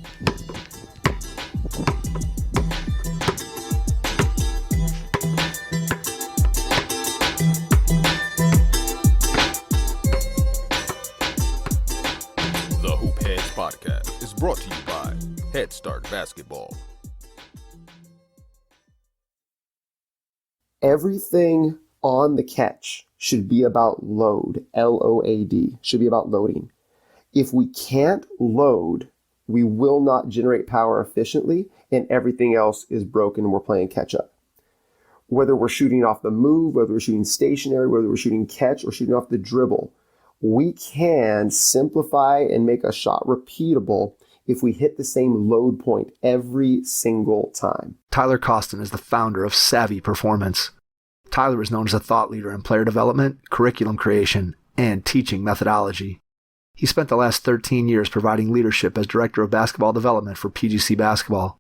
The Hoop Heads Podcast is brought to you by Head Start Basketball. Everything on the catch should be about load, L-O-A-D, should be about loading. If we can't load, we will not generate power efficiently, and everything else is broken and we're playing catch up. Whether we're shooting off the move, whether we're shooting stationary, whether we're shooting catch or shooting off the dribble, we can simplify and make a shot repeatable if we hit the same load point every single time. Tyler Coston is the founder of Savi Performance. Tyler is known as a thought leader in player development, curriculum creation, and teaching methodology. He spent the last 13 years providing leadership as director of basketball development for PGC Basketball.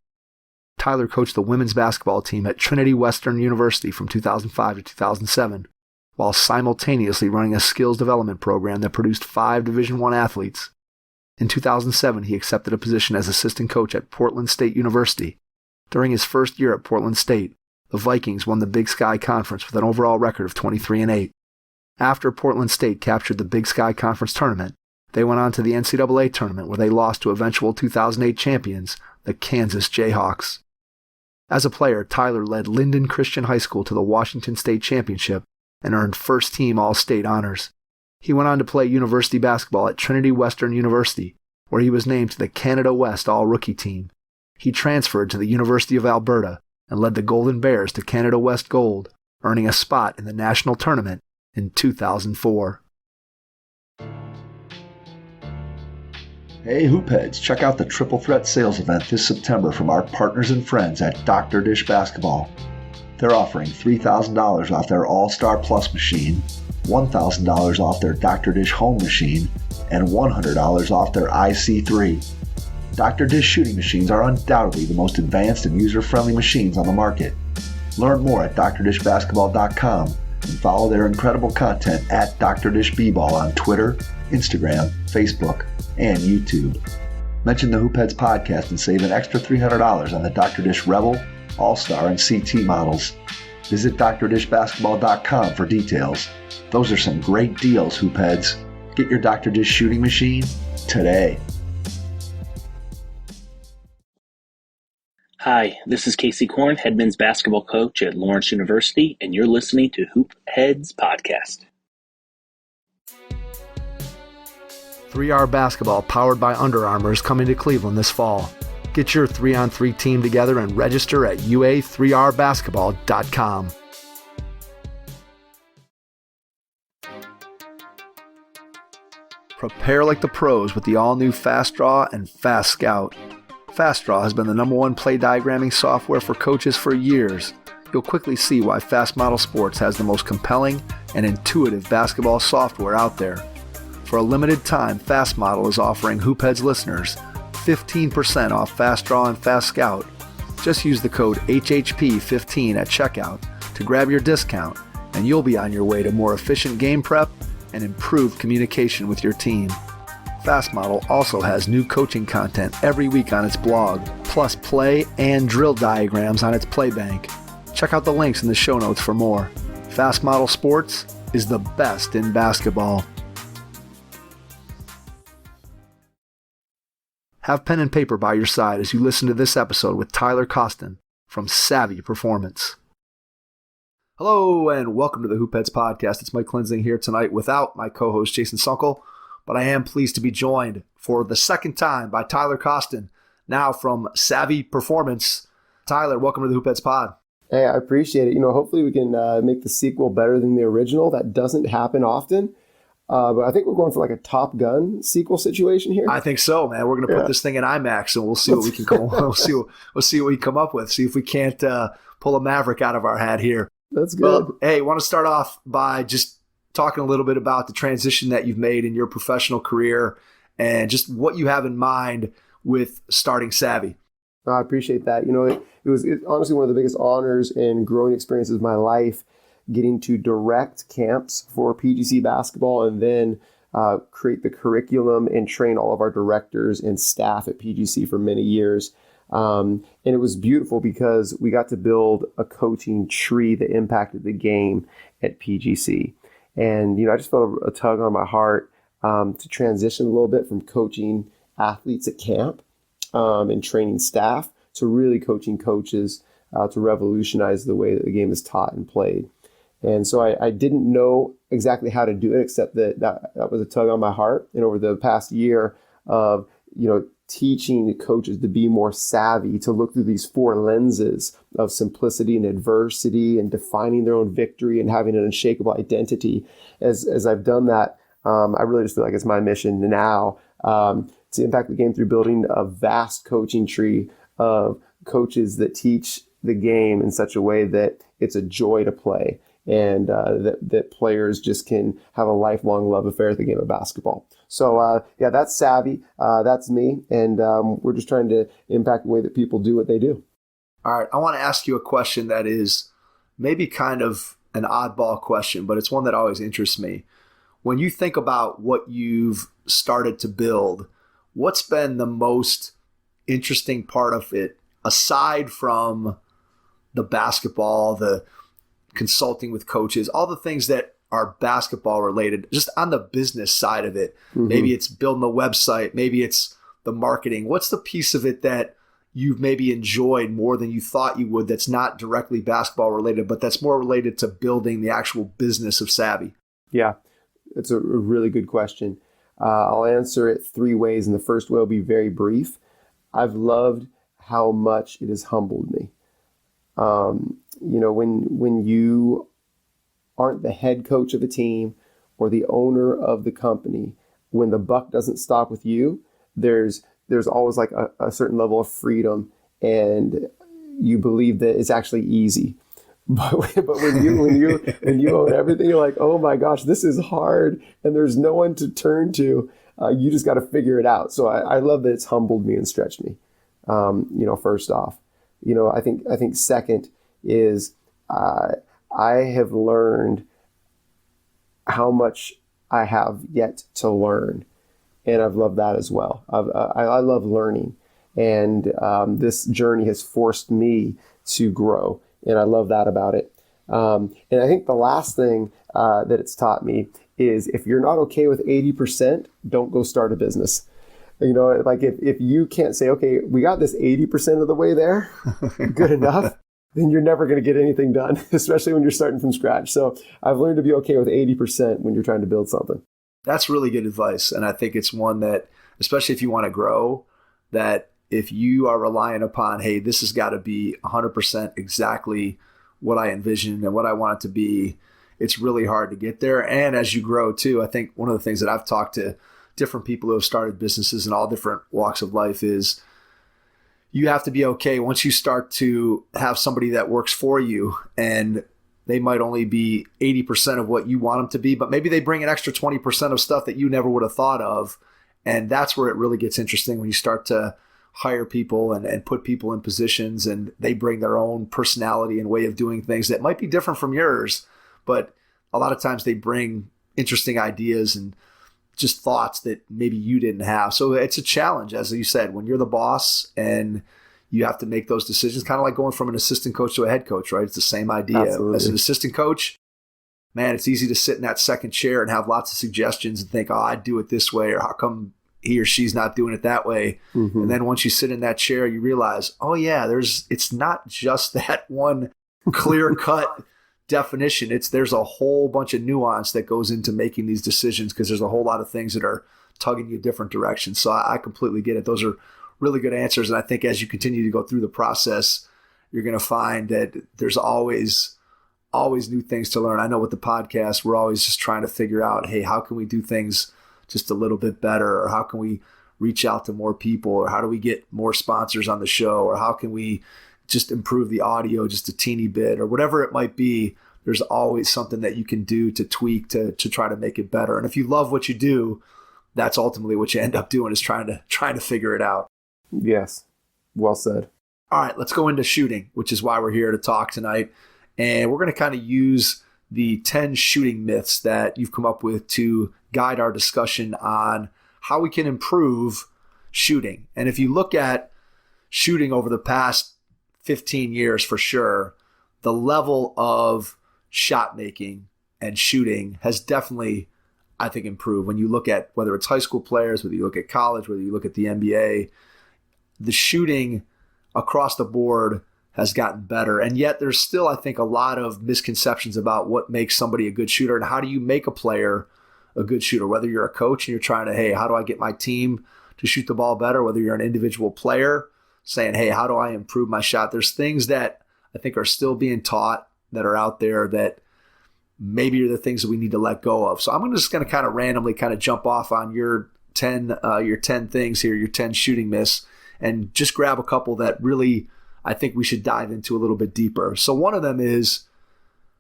Tyler coached the women's basketball team at Trinity Western University from 2005 to 2007, while simultaneously running a skills development program that produced 5 Division I athletes. In 2007, he accepted a position as assistant coach at Portland State University. During his first year at Portland State, the Vikings won the Big Sky Conference with an overall record of 23-8. After Portland State captured the Big Sky Conference tournament, they went on to the NCAA Tournament where they lost to eventual 2008 champions, the Kansas Jayhawks. As a player, Tyler led Linden Christian High School to the Washington State Championship and earned first-team All-State honors. He went on to play university basketball at Trinity Western University, where he was named to the Canada West All-Rookie team. He transferred to the University of Alberta and led the Golden Bears to Canada West Gold, earning a spot in the national tournament in 2004. Hey Hoopheads, check out the Triple Threat Sales Event this September from our partners and friends at Dr. Dish Basketball. They're offering $3,000 off their All-Star Plus machine, $1,000 off their Dr. Dish Home machine, and $100 off their IC3. Dr. Dish shooting machines are undoubtedly the most advanced and user-friendly machines on the market. Learn more at drdishbasketball.com and follow their incredible content at Dr. Dish B-Ball on Twitter, Instagram, Facebook, and YouTube. Mention the Hoopheads podcast and save an extra $300 on the Dr. Dish Rebel, All-Star, and CT models. Visit drdishbasketball.com for details. Those are some great deals, Hoopheads. Get your Dr. Dish shooting machine today. Hi, this is Casey Korn, head men's basketball coach at Lawrence University, and you're listening to Hoop Heads Podcast. 3R Basketball, powered by Under Armour, is coming to Cleveland this fall. Get your 3-on-3 team together and register at ua3rbasketball.com. Prepare like the pros with the all-new Fast Draw and Fast Scout. Fast Draw has been the #1 play diagramming software for coaches for years. You'll quickly see why Fast Model Sports has the most compelling and intuitive basketball software out there. For a limited time, Fast Model is offering Hoopheads listeners 15% off Fast Draw and Fast Scout. Just use the code HHP15 at checkout to grab your discount, and you'll be on your way to more efficient game prep and improved communication with your team. Fast Model also has new coaching content every week on its blog, plus play and drill diagrams on its Playbank. Check out the links in the show notes for more. Fast Model Sports is the best in basketball. Have pen and paper by your side as you listen to this episode with Tyler Coston from Savi Performance. Hello and welcome to the Hoopheads Podcast. It's Mike Klinzing here tonight without my co-host Jason Sunkel, but I am pleased to be joined for the second time by Tyler Coston, now from Savi Performance. Tyler, welcome to the Hoopheads Pod. Hey, I appreciate it. Hopefully we can make the sequel better than the original. That doesn't happen often. But I think we're going for like a Top Gun sequel situation here. I think so, man. We're going to put this thing in IMAX, and we'll see what we can come. We'll see what we come up with. See if we can't pull a Maverick out of our hat here. That's good. Well, hey, I want to start off by just talking a little bit about the transition that you've made in your professional career and just what you have in mind with starting Savi. I appreciate that. It was honestly one of the biggest honors and growing experiences of my life, getting to direct camps for PGC Basketball and then create the curriculum and train all of our directors and staff at PGC for many years. And it was beautiful because we got to build a coaching tree that impacted the game at PGC. And, I just felt a tug on my heart to transition a little bit from coaching athletes at camp and training staff to really coaching coaches to revolutionize the way that the game is taught and played. And so I didn't know exactly how to do it, except that was a tug on my heart. And over the past year of, teaching coaches to be more savvy, to look through these 4 lenses of simplicity and adversity and defining their own victory and having an unshakable identity. As I've done that, I really just feel like it's my mission now to impact the game through building a vast coaching tree of coaches that teach the game in such a way that it's a joy to play, and that players just can have a lifelong love affair with the game of basketball. So that's Savi. That's me. And we're just trying to impact the way that people do what they do. All right. I want to ask you a question that is maybe kind of an oddball question, but it's one that always interests me. When you think about what you've started to build, what's been the most interesting part of it, aside from the basketball, the consulting with coaches, all the things that are basketball related, just on the business side of it? Mm-hmm. Maybe it's building a website, maybe it's the marketing. What's the piece of it that you've maybe enjoyed more than you thought you would, that's not directly basketball related, but that's more related to building the actual business of Savi? Yeah, it's a really good question. I'll answer it 3 ways, and the first way will be very brief. I've loved how much it has humbled me. When you aren't the head coach of a team or the owner of the company, when the buck doesn't stop with you, there's always like a certain level of freedom, and you believe that it's actually easy. But when you own everything, you're like, oh my gosh, this is hard, and there's no one to turn to. You just got to figure it out. So I love that it's humbled me and stretched me. First off, I think second is I have learned how much I have yet to learn, and I've loved that as well. I love learning, and this journey has forced me to grow, and I love that about it. And I think the last thing that it's taught me is, if you're not okay with 80%, don't go start a business. Like if you can't say, okay, we got this 80% of the way there, good enough, then you're never going to get anything done, especially when you're starting from scratch. So I've learned to be okay with 80% when you're trying to build something. That's really good advice. And I think it's one that, especially if you want to grow, that if you are relying upon, hey, this has got to be 100% exactly what I envisioned and what I want it to be, it's really hard to get there. And as you grow too, I think one of the things that I've talked to different people who have started businesses in all different walks of life is, you have to be okay once you start to have somebody that works for you, and they might only be 80% of what you want them to be, but maybe they bring an extra 20% of stuff that you never would have thought of. And that's where it really gets interesting, when you start to hire people and put people in positions, and they bring their own personality and way of doing things that might be different from yours, but a lot of times they bring interesting ideas and just thoughts that maybe you didn't have. So it's a challenge, as you said, when you're the boss and you have to make those decisions, kind of like going from an assistant coach to a head coach, right? It's the same idea. Absolutely. As an assistant coach, man, it's easy to sit in that second chair and have lots of suggestions and think, oh, I'd do it this way, or how come he or she's not doing it that way? Mm-hmm. And then once you sit in that chair, you realize, oh yeah, it's not just that one clear cut definition. There's a whole bunch of nuance that goes into making these decisions, because there's a whole lot of things that are tugging you different directions. So I completely get it. Those are really good answers. And I think as you continue to go through the process, you're going to find that there's always new things to learn. I know with the podcast, we're always just trying to figure out, hey, how can we do things just a little bit better? Or how can we reach out to more people? Or how do we get more sponsors on the show? Or how can we just improve the audio just a teeny bit, or whatever it might be? There's always something that you can do to tweak to try to make it better. And if you love what you do, that's ultimately what you end up doing, is trying to figure it out. Yes. Well said. All right, let's go into shooting, which is why we're here to talk tonight. And we're going to kind of use the 10 shooting myths that you've come up with to guide our discussion on how we can improve shooting. And if you look at shooting over the past 15 years, for sure, the level of shot making and shooting has definitely, I think, improved. When you look at whether it's high school players, whether you look at college, whether you look at the NBA, the shooting across the board has gotten better. And yet there's still, I think, a lot of misconceptions about what makes somebody a good shooter and how do you make a player a good shooter, whether you're a coach and you're trying to, hey, how do I get my team to shoot the ball better? Whether you're an individual player saying, hey, how do I improve my shot? There's things that I think are still being taught that are out there that maybe are the things that we need to let go of. So I'm just going to kind of randomly kind of jump off on your 10 things here, your 10 shooting myths, and just grab a couple that really I think we should dive into a little bit deeper. So one of them is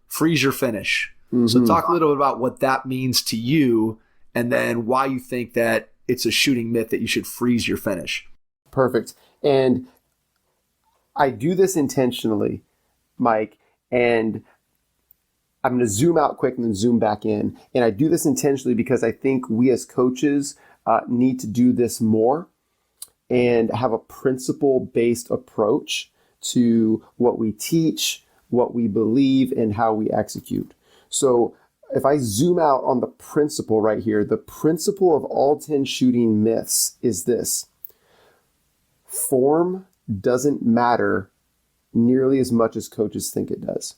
freeze your finish. Mm-hmm. So talk a little bit about what that means to you and then why you think that it's a shooting myth that you should freeze your finish. Perfect. And I do this intentionally, Mike, and I'm going to zoom out quick and then zoom back in. And I do this intentionally because I think we as coaches need to do this more and have a principle-based approach to what we teach, what we believe, and how we execute. So if I zoom out on the principle right here, the principle of all 10 shooting myths is this: form doesn't matter nearly as much as coaches think it does.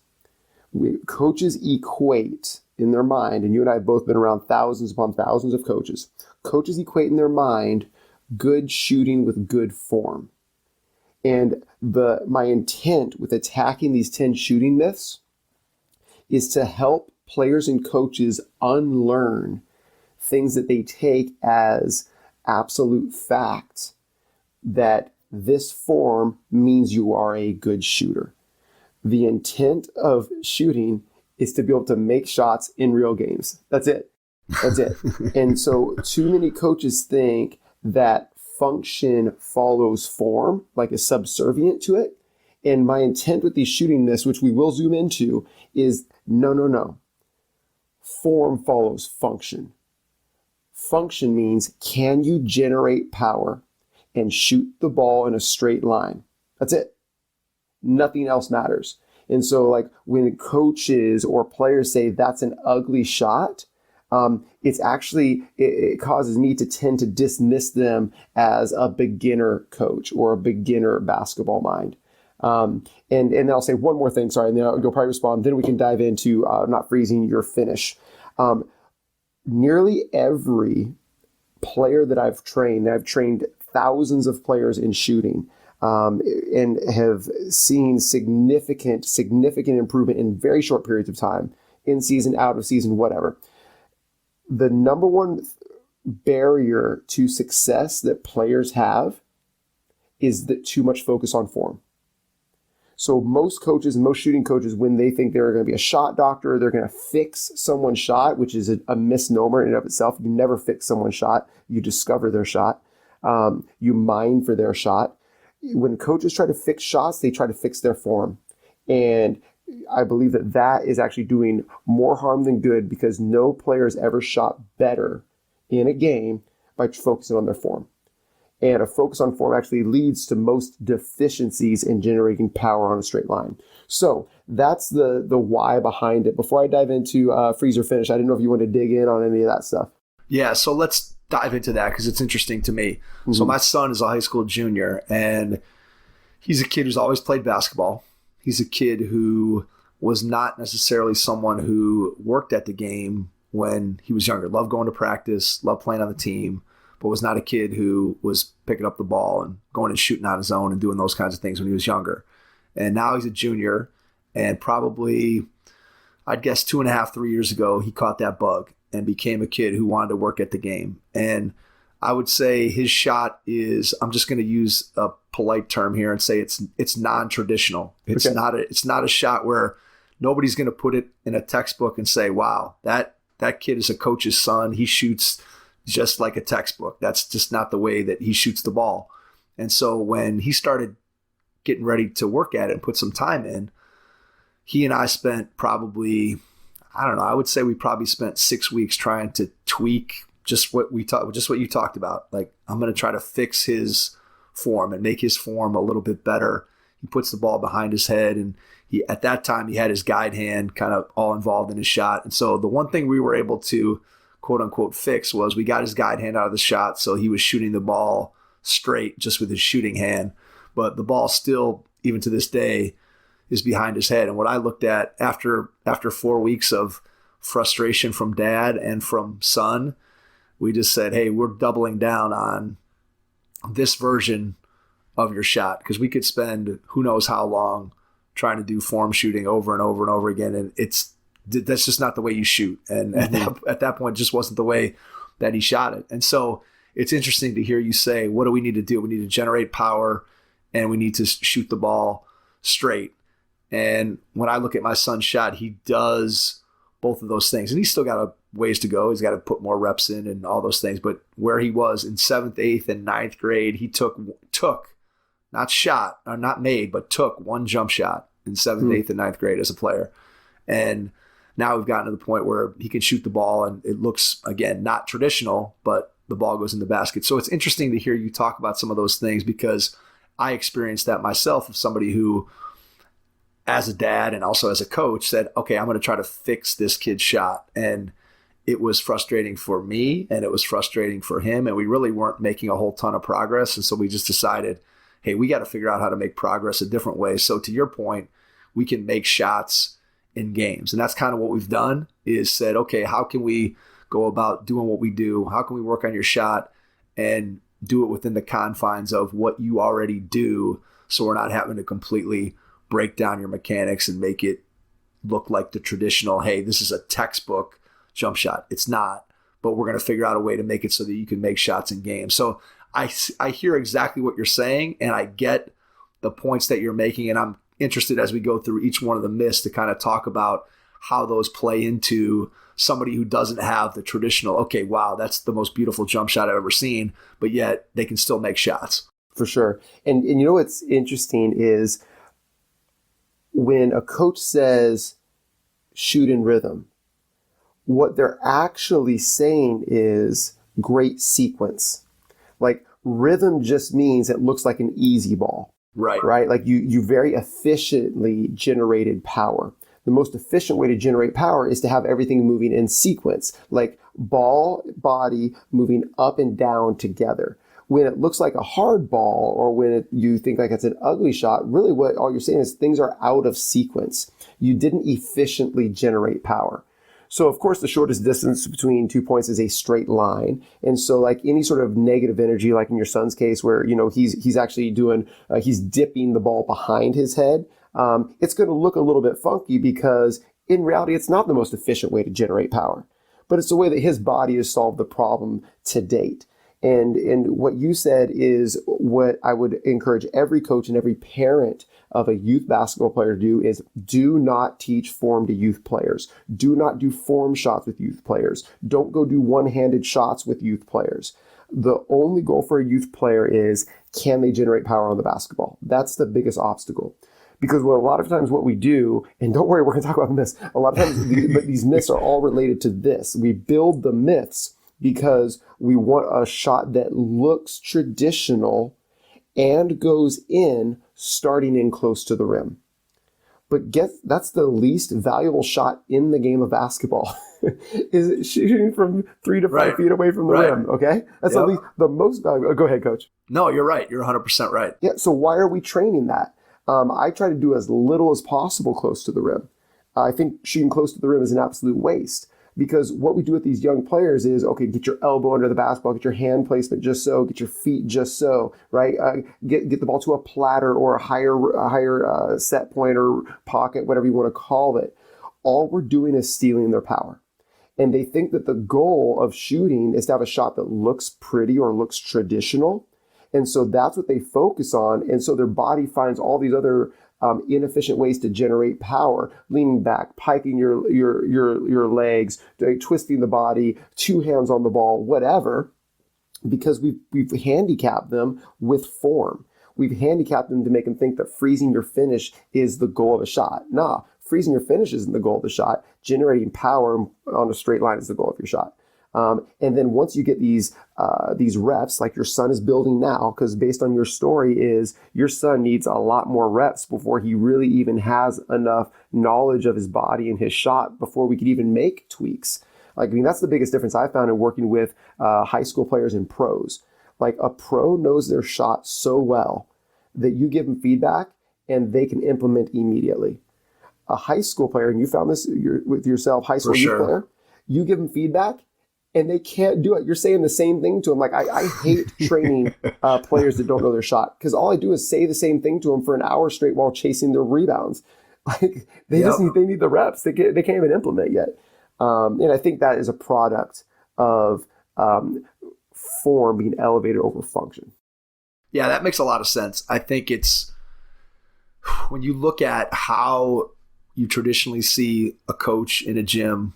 Coaches equate in their mind, and you and I have both been around thousands upon thousands of coaches. Coaches equate in their mind good shooting with good form. And my intent with attacking these 10 shooting myths is to help players and coaches unlearn things that they take as absolute fact, that this form means you are a good shooter. The intent of shooting is to be able to make shots in real games. That's it. That's it. And so too many coaches think that function follows form, like is subservient to it. And my intent with these shooting myths, which we will zoom into, is no. Form follows function. Function means, can you generate power and shoot the ball in a straight line? That's it. Nothing else matters. And so like when coaches or players say that's an ugly shot, it causes me to tend to dismiss them as a beginner coach or a beginner basketball mind. And then I'll say one more thing, sorry, and then you'll probably respond. Then we can dive into not freezing your finish. Nearly every player that I've trained thousands of players in shooting, and have seen significant improvement in very short periods of time, in season, out of season, whatever. The number one barrier to success that players have is that too much focus on form. So most coaches, most shooting coaches, when they think they're going to be a shot doctor, they're going to fix someone's shot, which is a misnomer in and of itself. You never fix someone's shot. You discover their shot. You mine for their shot. When coaches try to fix shots, they try to fix their form. And I believe that is actually doing more harm than good, because no player has ever shot better in a game by focusing on their form. And a focus on form actually leads to most deficiencies in generating power on a straight line. So that's the why behind it. Before I dive into freeze or finish, I didn't know if you want to dig in on any of that stuff. Yeah, so let's dive into that because it's interesting to me. Mm-hmm. So my son is a high school junior, and he's a kid who's always played basketball. He's a kid who was not necessarily someone who worked at the game when he was younger. Loved going to practice, loved playing on the team, but was not a kid who was picking up the ball and going and shooting on his own and doing those kinds of things when he was younger. And now he's a junior, and probably, I'd guess 2.5, 3 years ago, he caught that bug and became a kid who wanted to work at the game. And I would say his shot is, I'm just going to use a polite term here and say it's non-traditional. It's okay. It's not a shot where nobody's going to put it in a textbook and say, wow, that kid is a coach's son. He shoots just like a textbook. That's just not the way that he shoots the ball. And so when he started getting ready to work at it and put some time in, he and I spent probably, I don't know, I would say we probably spent 6 weeks trying to tweak just what you talked about. Like, I'm going to try to fix his form and make his form a little bit better. He puts the ball behind his head, and at that time he had his guide hand kind of all involved in his shot. And so the one thing we were able to quote unquote fix was we got his guide hand out of the shot. So he was shooting the ball straight just with his shooting hand, but the ball still, even to this day, is behind his head. And what I looked at after 4 weeks of frustration from dad and from son, we just said, hey, we're doubling down on this version of your shot, because we could spend who knows how long trying to do form shooting over and over and over again. And that's just not the way you shoot. And at that point, it just wasn't the way that he shot it. And so it's interesting to hear you say, what do we need to do? We need to generate power, and we need to shoot the ball straight. And when I look at my son's shot, he does both of those things. And he's still got a ways to go. He's got to put more reps in and all those things. But where he was in 7th, 8th, and 9th grade, he took not shot, or not made, but took one jump shot in 7th, 8th, and 9th grade as a player. And now we've gotten to the point where he can shoot the ball, and it looks, again, not traditional, but the ball goes in the basket. So it's interesting to hear you talk about some of those things, because I experienced that myself, of somebody who, as a dad and also as a coach, said, okay, I'm going to try to fix this kid's shot. And it was frustrating for me, and it was frustrating for him, and we really weren't making a whole ton of progress. And so we just decided, hey, we got to figure out how to make progress a different way. So to your point, we can make shots in games. And that's kind of what we've done, is said, okay, how can we go about doing what we do? How can we work on your shot and do it within the confines of what you already do, so we're not having to completely break down your mechanics and make it look like the traditional, hey, this is a textbook jump shot. It's not, but we're going to figure out a way to make it so that you can make shots in games. So I hear exactly what you're saying, and I get the points that you're making, and I'm interested as we go through each one of the myths to kind of talk about how those play into somebody who doesn't have the traditional, okay, wow, that's the most beautiful jump shot I've ever seen, but yet they can still make shots. For sure. And you know what's interesting is when a coach says shoot in rhythm, what they're actually saying is great sequence. Like, rhythm just means it looks like an easy ball. Right? Like you very efficiently generated power. The most efficient way to generate power is to have everything moving in sequence, like ball, body moving up and down together. When it looks like a hard ball, or when you think like it's an ugly shot, really what all you're saying is things are out of sequence. You didn't efficiently generate power. So of course the shortest distance between 2 points is a straight line. And so like any sort of negative energy, like in your son's case where, you know, he's actually doing, he's dipping the ball behind his head. It's going to look a little bit funky, because in reality, it's not the most efficient way to generate power, but it's the way that his body has solved the problem to date. And what you said is what I would encourage every coach and every parent of a youth basketball player to do, is do not teach form to youth players. Do not do form shots with youth players. Don't go do one-handed shots with youth players. The only goal for a youth player is, can they generate power on the basketball? That's the biggest obstacle. Because a lot of times what we do, and don't worry, we're going to talk about myths. A lot of times, but these myths are all related to this. We build the myths because we want a shot that looks traditional and goes in, starting in close to the rim. But that's the least valuable shot in the game of basketball, is shooting from 3 to 5 feet away from the rim, okay? That's at least the most valuable. Go ahead, Coach. No, you're right. You're 100% right. Yeah, so why are we training that? I try to do as little as possible close to the rim. I think shooting close to the rim is an absolute waste, because what we do with these young players is, okay, get your elbow under the basketball, get your hand placement just so, get your feet just so, right? Get the ball to a platter or a higher set point or pocket, whatever you want to call it. All we're doing is stealing their power. And they think that the goal of shooting is to have a shot that looks pretty or looks traditional. And so that's what they focus on. And so their body finds all these other inefficient ways to generate power: leaning back, piking your legs, twisting the body, 2 hands on the ball, whatever, because we've handicapped them with form. We've handicapped them to make them think that freezing your finish is the goal of a shot. Nah, freezing your finish isn't the goal of the shot. Generating power on a straight line is the goal of your shot. And then once you get these reps, like your son is building now, because based on your story is your son needs a lot more reps before he really even has enough knowledge of his body and his shot before we could even make tweaks. Like, I mean, that's the biggest difference I found in working with high school players and pros. Like, a pro knows their shot so well that you give them feedback and they can implement immediately. A high school player, and you found this with yourself, high school youth player, you give them feedback and they can't do it. You're saying the same thing to them. Like, I hate training players that don't know their shot, because all I do is say the same thing to them for an hour straight while chasing their rebounds. Like, they need the reps. They can't even implement yet. And I think that is a product of form being elevated over function. Yeah, that makes a lot of sense. I think it's when you look at how you traditionally see a coach in a gym,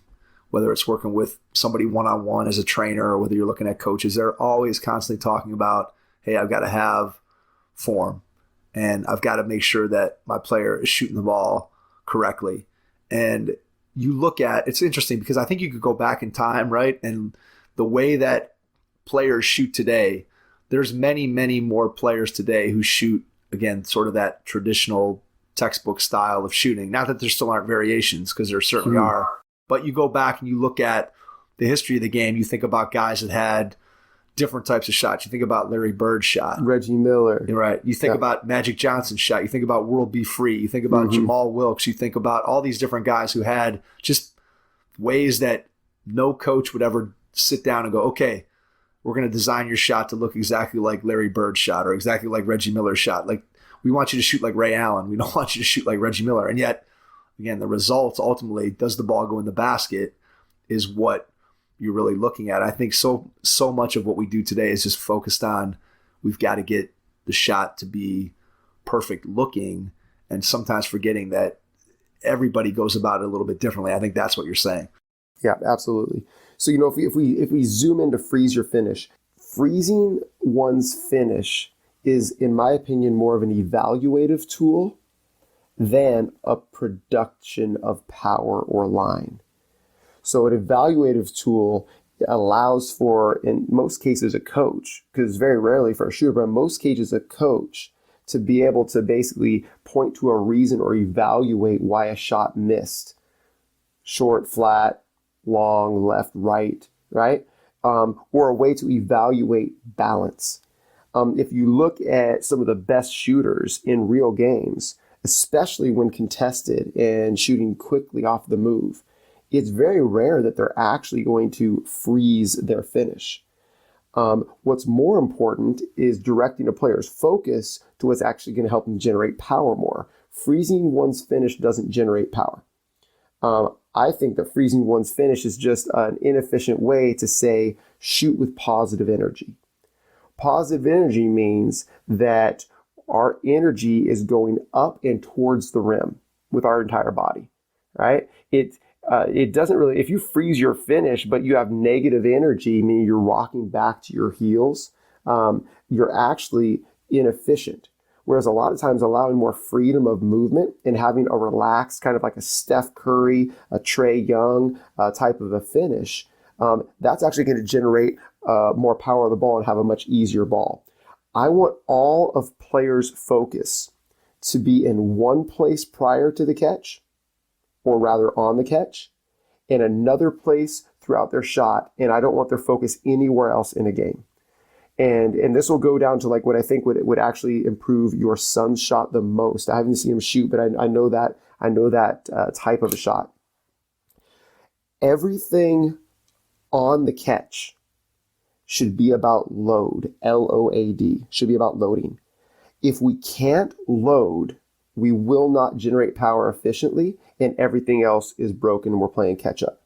whether it's working with somebody one-on-one as a trainer or whether you're looking at coaches, they're always constantly talking about, hey, I've got to have form and I've got to make sure that my player is shooting the ball correctly. And you look at, it's interesting because I think you could go back in time, right? And the way that players shoot today, there's many, many more players today who shoot, again, sort of that traditional textbook style of shooting. Not that there still aren't variations, because there certainly are. But you go back and you look at the history of the game, you think about guys that had different types of shots. You think about Larry Bird's shot. Reggie Miller. Right. You think about Magic Johnson's shot. You think about World B. Free. You think about Jamal Wilkes. You think about all these different guys who had just ways that no coach would ever sit down and go, okay, we're going to design your shot to look exactly like Larry Bird's shot or exactly like Reggie Miller's shot. Like, we want you to shoot like Ray Allen. We don't want you to shoot like Reggie Miller. And yet, again, the results ultimately, does the ball go in the basket, is what you're really looking at. I think so much of what we do today is just focused on, we've got to get the shot to be perfect looking, and sometimes forgetting that everybody goes about it a little bit differently. I think that's what you're saying. Yeah, absolutely. So, you know, if we zoom into freeze your finish, freezing one's finish is, in my opinion, more of an evaluative tool than a production of power or line. So an evaluative tool allows for, in most cases, a coach, because very rarely for a shooter, but in most cases a coach, to be able to basically point to a reason or evaluate why a shot missed. Short, flat, long, left, right? Or a way to evaluate balance. If you look at some of the best shooters in real games, especially when contested and shooting quickly off the move, it's very rare that they're actually going to freeze their finish. What's more important is directing a player's focus to what's actually going to help them generate power more. Freezing one's finish doesn't generate power. I think that freezing one's finish is just an inefficient way to say, shoot with positive energy. Positive energy means that our energy is going up and towards the rim with our entire body, right? It doesn't really, if you freeze your finish, but you have negative energy, meaning you're rocking back to your heels, you're actually inefficient. Whereas a lot of times allowing more freedom of movement and having a relaxed, kind of like a Steph Curry, a Trae Young type of a finish, that's actually going to generate more power of the ball and have a much easier ball. I want all of players' focus to be in one place prior to the catch, or rather on the catch, and another place throughout their shot, and I don't want their focus anywhere else in a game. And this will go down to like what I think would actually improve your son's shot the most. I haven't seen him shoot, but I know that type of a shot. Everything on the catch should be about load, L-O-A-D, should be about loading. If we can't load, we will not generate power efficiently, and everything else is broken and we're playing catch up.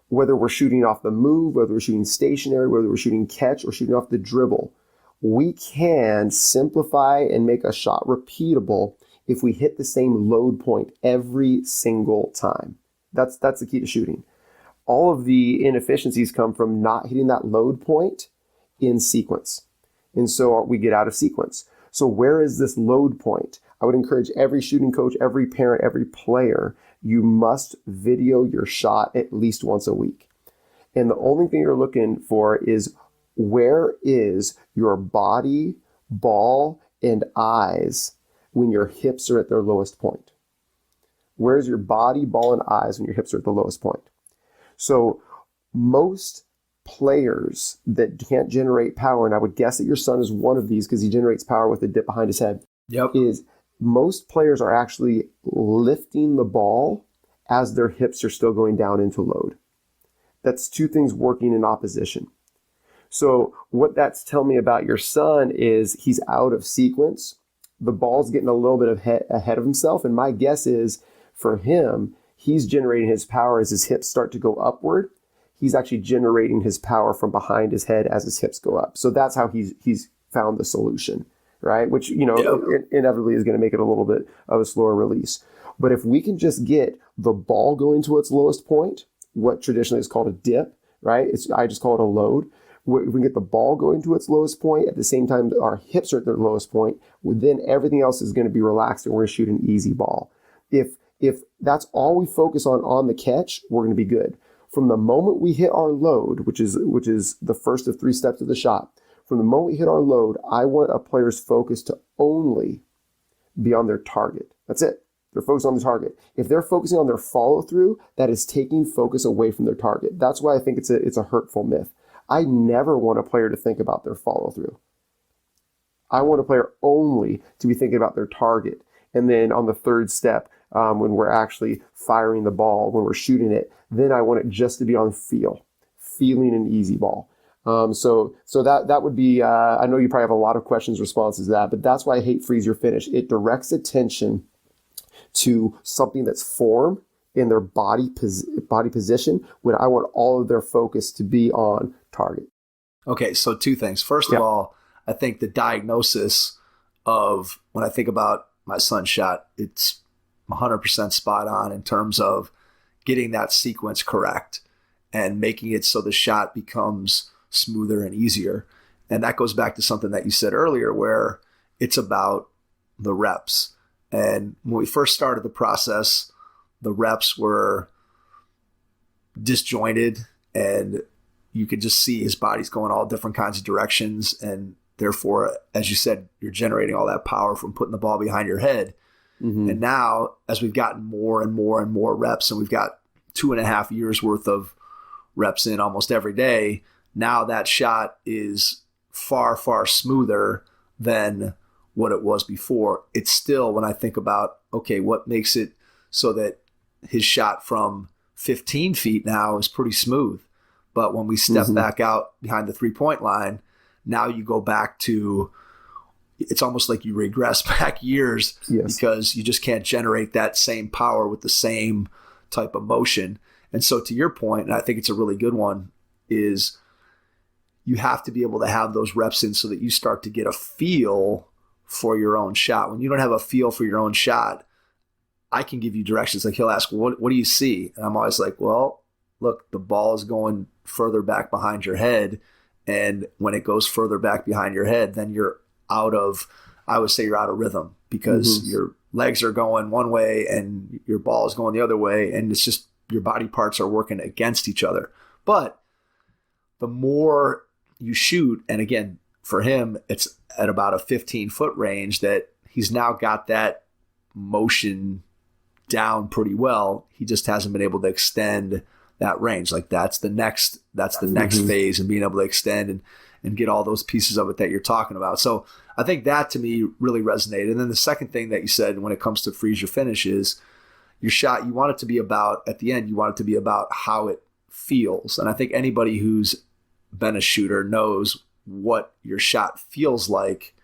Whether we're shooting off the move, whether we're shooting stationary, whether we're shooting catch or shooting off the dribble, we can simplify and make a shot repeatable if we hit the same load point every single time. That's the key to shooting. All of the inefficiencies come from not hitting that load point in sequence. And so we get out of sequence. So where is this load point? I would encourage every shooting coach, every parent, every player, you must video your shot at least once a week. And the only thing you're looking for is, where is your body, ball, and eyes when your hips are at their lowest point? Where's your body, ball, and eyes when your hips are at the lowest point? So most players that can't generate power, and I would guess that your son is one of these because he generates power with a dip behind his head, is most players are actually lifting the ball as their hips are still going down into load. That's two things working in opposition. So what that's telling me about your son is he's out of sequence. The ball's getting a little bit ahead of himself. And my guess is for him, he's generating his power as his hips start to go upward. He's actually generating his power from behind his head as his hips go up. So that's how he's found the solution, right? Which, inevitably is going to make it a little bit of a slower release. But if we can just get the ball going to its lowest point, what traditionally is called a dip, right? I just call it a load. If we can get the ball going to its lowest point at the same time our hips are at their lowest point, then everything else is going to be relaxed and we're going to shoot an easy ball. If that's all we focus on the catch, we're going to be good. From the moment we hit our load, which is the first of 3 steps of the shot, from the moment we hit our load, I want a player's focus to only be on their target. That's it. They're focused on the target. If they're focusing on their follow through, that is taking focus away from their target. That's why I think it's a hurtful myth. I never want a player to think about their follow through. I want a player only to be thinking about their target. And then on the third step, when we're actually firing the ball, when we're shooting it, then I want it just to be on feeling an easy ball. So that would be, I know you probably have a lot of questions, responses to that, but that's why I hate freeze your finish. It directs attention to something that's form in their body position when I want all of their focus to be on target. Okay, so 2 things. First of all, I think the diagnosis of when I think about my son's shot, it's 100% spot on in terms of getting that sequence correct and making it so the shot becomes smoother and easier. And that goes back to something that you said earlier where it's about the reps. And when we first started the process, the reps were disjointed and you could just see his body's going all different kinds of directions. And therefore, as you said, you're generating all that power from putting the ball behind your head. Mm-hmm. And now, as we've gotten more and more and more reps, and we've got 2.5 years worth of reps in almost every day, now that shot is far, far smoother than what it was before. It's still, when I think about, okay, what makes it so that his shot from 15 feet now is pretty smooth. But when we step back out behind the 3-point line, now you go back to, it's almost like you regress back years because you just can't generate that same power with the same type of motion. And so to your point, and I think it's a really good one, is you have to be able to have those reps in so that you start to get a feel for your own shot. When you don't have a feel for your own shot, I can give you directions. Like he'll ask, what do you see? And I'm always like, well, look, the ball is going further back behind your head. And when it goes further back behind your head, then you're out of rhythm because your legs are going one way and your ball is going the other way. And it's just your body parts are working against each other. But the more you shoot, and again, for him, it's at about a 15-foot range that he's now got that motion down pretty well. He just hasn't been able to extend that range. Like that's the next phase, and being able to extend and get all those pieces of it that you're talking about. So I think that to me really resonated. And then the second thing that you said when it comes to freeze your finish is your shot, you want it to be about, at the end, you want it to be about how it feels. And I think anybody who's been a shooter knows what your shot feels like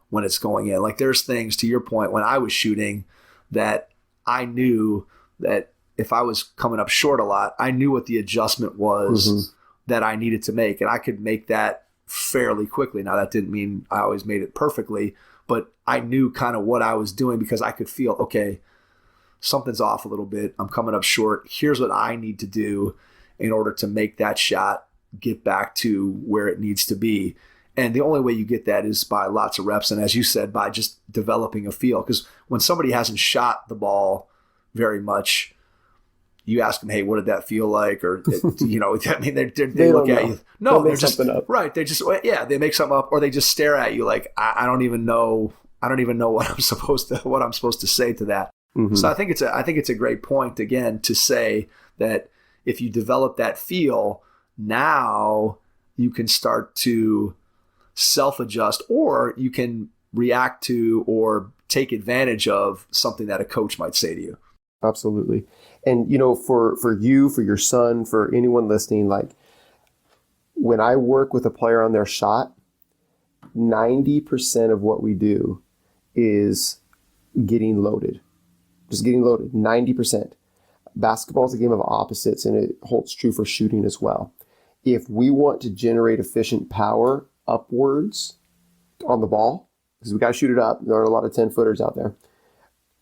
when it's going in. Like there's things, to your point, when I was shooting that I knew that if I was coming up short a lot, I knew what the adjustment was that I needed to make. And I could make that fairly quickly. Now that didn't mean I always made it perfectly, but I knew kind of what I was doing because I could feel, okay, something's off a little bit. I'm coming up short. Here's what I need to do in order to make that shot get back to where it needs to be. And the only way you get that is by lots of reps. And as you said, by just developing a feel. Because when somebody hasn't shot the ball very much, you ask them, hey, what did that feel like? Or, you know, I mean, they They look don't at know. you. No, They'll they're make just, something up. right. They just, they make something up, or they just stare at you like, I don't even know what I'm supposed to say to that. Mm-hmm. So I think it's a great point, again, to say that if you develop that feel, now you can start to self-adjust, or you can react to or take advantage of something that a coach might say to you. Absolutely. And, you know, for you, for your son, for anyone listening, like when I work with a player on their shot, 90% of what we do is getting loaded. Just getting loaded, 90%. Basketball is a game of opposites, and it holds true for shooting as well. If we want to generate efficient power upwards on the ball, because we got to shoot it up, there are a lot of 10-footers out there,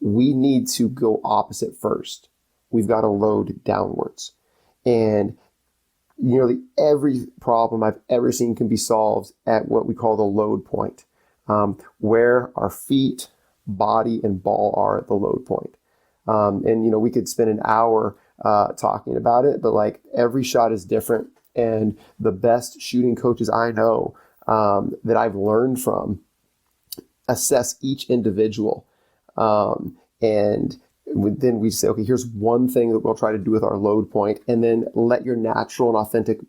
we need to go opposite first. We've got to load downwards. And nearly every problem I've ever seen can be solved at what we call the load point, where our feet, body, and ball are at the load point. And, you know, we could spend an hour talking about it, but like every shot is different. And the best shooting coaches I know that I've learned from assess each individual. And then we say, okay, here's one thing that we'll try to do with our load point, and then let your natural and authentic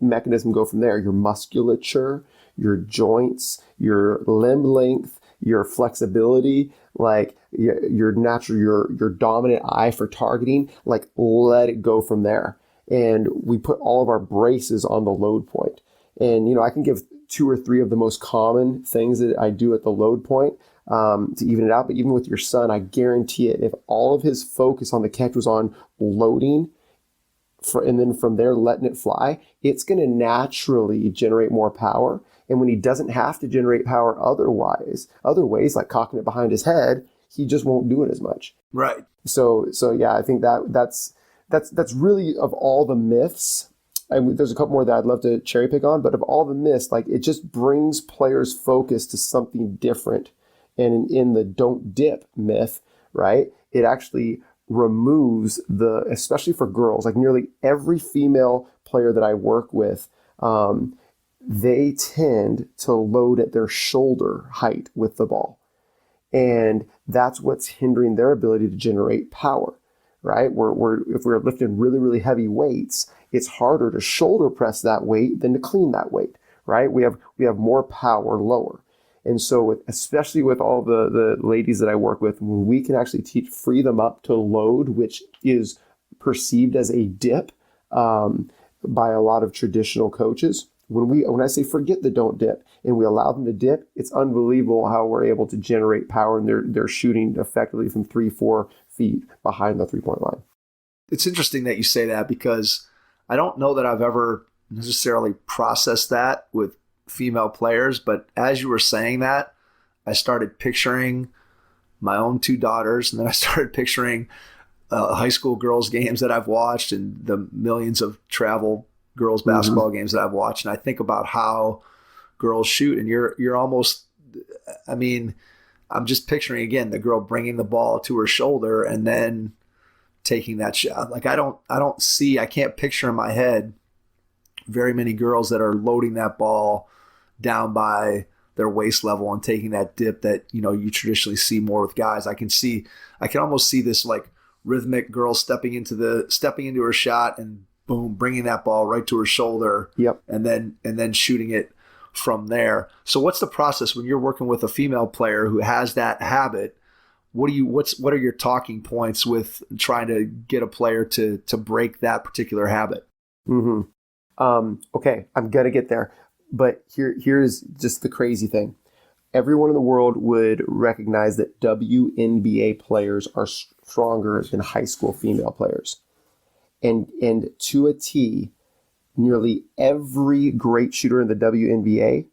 mechanism go from there. Your musculature, your joints, your limb length, your flexibility, like your natural, your dominant eye for targeting, like let it go from there. And we put all of our braces on the load point. And, you know, I can give 2 or 3 of the most common things that I do at the load point to even it out. But even with your son, I guarantee it, if all of his focus on the catch was on loading and then from there letting it fly, it's going to naturally generate more power. And when he doesn't have to generate power other ways, like cocking it behind his head, he just won't do it as much. Right. So yeah, I think that's really, of all the myths, and there's a couple more that I'd love to cherry pick on, but of all the myths, like it just brings players' focus to something different. And in the don't dip myth, right, it actually removes especially for girls, like nearly every female player that I work with, they tend to load at their shoulder height with the ball. And that's what's hindering their ability to generate power, right? If we're lifting really, really heavy weights, it's harder to shoulder press that weight than to clean that weight, right? We have more power lower. And so especially with all the ladies that I work with, when we can actually free them up to load, which is perceived as a dip by a lot of traditional coaches, when I say forget the don't dip and we allow them to dip, it's unbelievable how we're able to generate power, and they're shooting effectively from 3-4 feet behind the 3-point line. It's interesting that you say that, because I don't know that I've ever necessarily processed that with female players, but as you were saying that, I started picturing my own 2 daughters, and then I started picturing high school girls games that I've watched and the millions of travel girls basketball games that I've watched. And I think about how girls shoot, and you're almost, I mean, I'm just picturing again the girl bringing the ball to her shoulder and then taking that shot. Like I can't picture in my head very many girls that are loading that ball down by their waist level and taking that dip that, you know, you traditionally see more with guys. I can almost see this like rhythmic girl stepping into her shot and boom, bringing that ball right to her shoulder. Yep. And then shooting it from there. So what's the process when you're working with a female player who has that habit? What are your talking points with trying to get a player to break that particular habit? Mm-hmm. Okay, I'm going to get there. But here's just the crazy thing. Everyone in the world would recognize that WNBA players are stronger than high school female players. And to a T, nearly every great shooter in the WNBA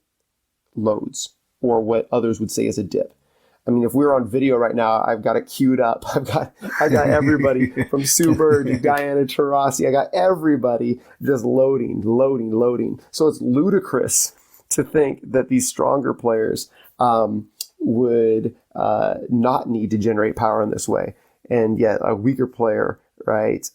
loads, or what others would say is a dip. I mean, if we were on video right now, I've got it queued up. I got everybody from Sue Bird to Diana Taurasi. I got everybody just loading. So it's ludicrous to think that these stronger players would not need to generate power in this way. And yet a weaker player right?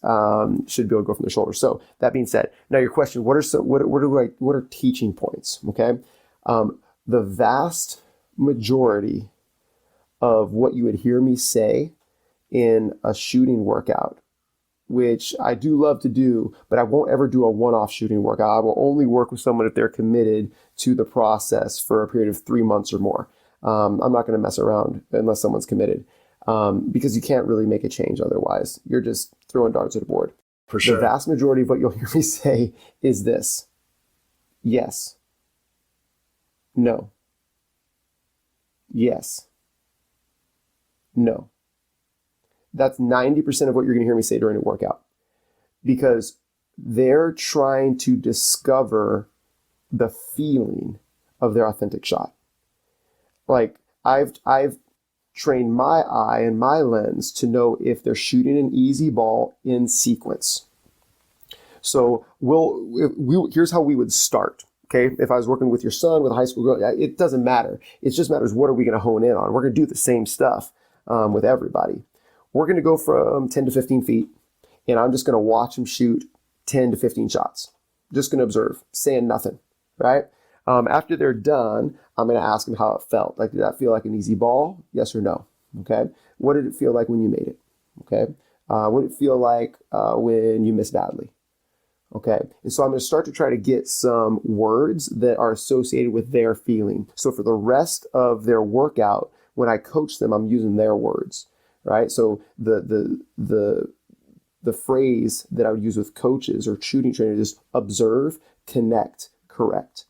Should be able to go from the shoulder. So that being said, now your question, what are teaching points? Okay. The vast majority of what you would hear me say in a shooting workout, which I do love to do, but I won't ever do a one-off shooting workout. I will only work with someone if they're committed to the process for a period of 3 months or more. I'm not going to mess around unless someone's committed, because you can't really make a change otherwise. You're just throwing darts at a board. For sure. The vast majority of what you'll hear me say is this: yes, no, yes, no. That's 90% of what you're going to hear me say during a workout, because they're trying to discover the feeling of their authentic shot. Like I've trained my eye and my lens to know if they're shooting an easy ball in sequence. So here's how we would start. Okay, if I was working with your son, with a high school girl, it doesn't matter. It just matters, what are we going to hone in on? We're going to do the same stuff with everybody. We're going to go from 10 to 15 feet, and I'm just going to watch them shoot 10 to 15 shots. Just going to observe, saying nothing, right? After they're done, I'm going to ask them how it felt. Like, did that feel like an easy ball? Yes or no? Okay. What did it feel like when you made it? Okay. What did it feel like when you missed badly? Okay. And so I'm going to start to try to get some words that are associated with their feeling. So for the rest of their workout, when I coach them, I'm using their words, right? So the phrase that I would use with coaches or shooting trainers is observe, connect, correct.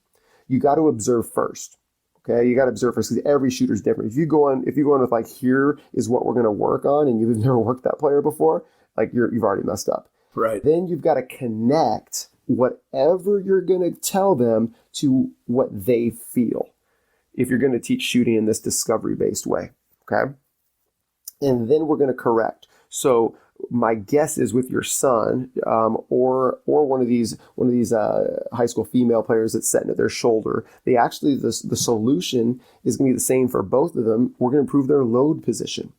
You got to observe first. Okay, you got to observe first, because every shooter is different. If you go on with like, here is what we're going to work on, and you've never worked that player before, like you've already messed up. Right. Then you've got to connect whatever you're going to tell them to what they feel, if you're going to teach shooting in this discovery-based way. Okay, and then we're going to correct. So my guess is with your son, or one of these high school female players that's setting at their shoulder, they actually, the solution is going to be the same for both of them. We're going to improve their load position.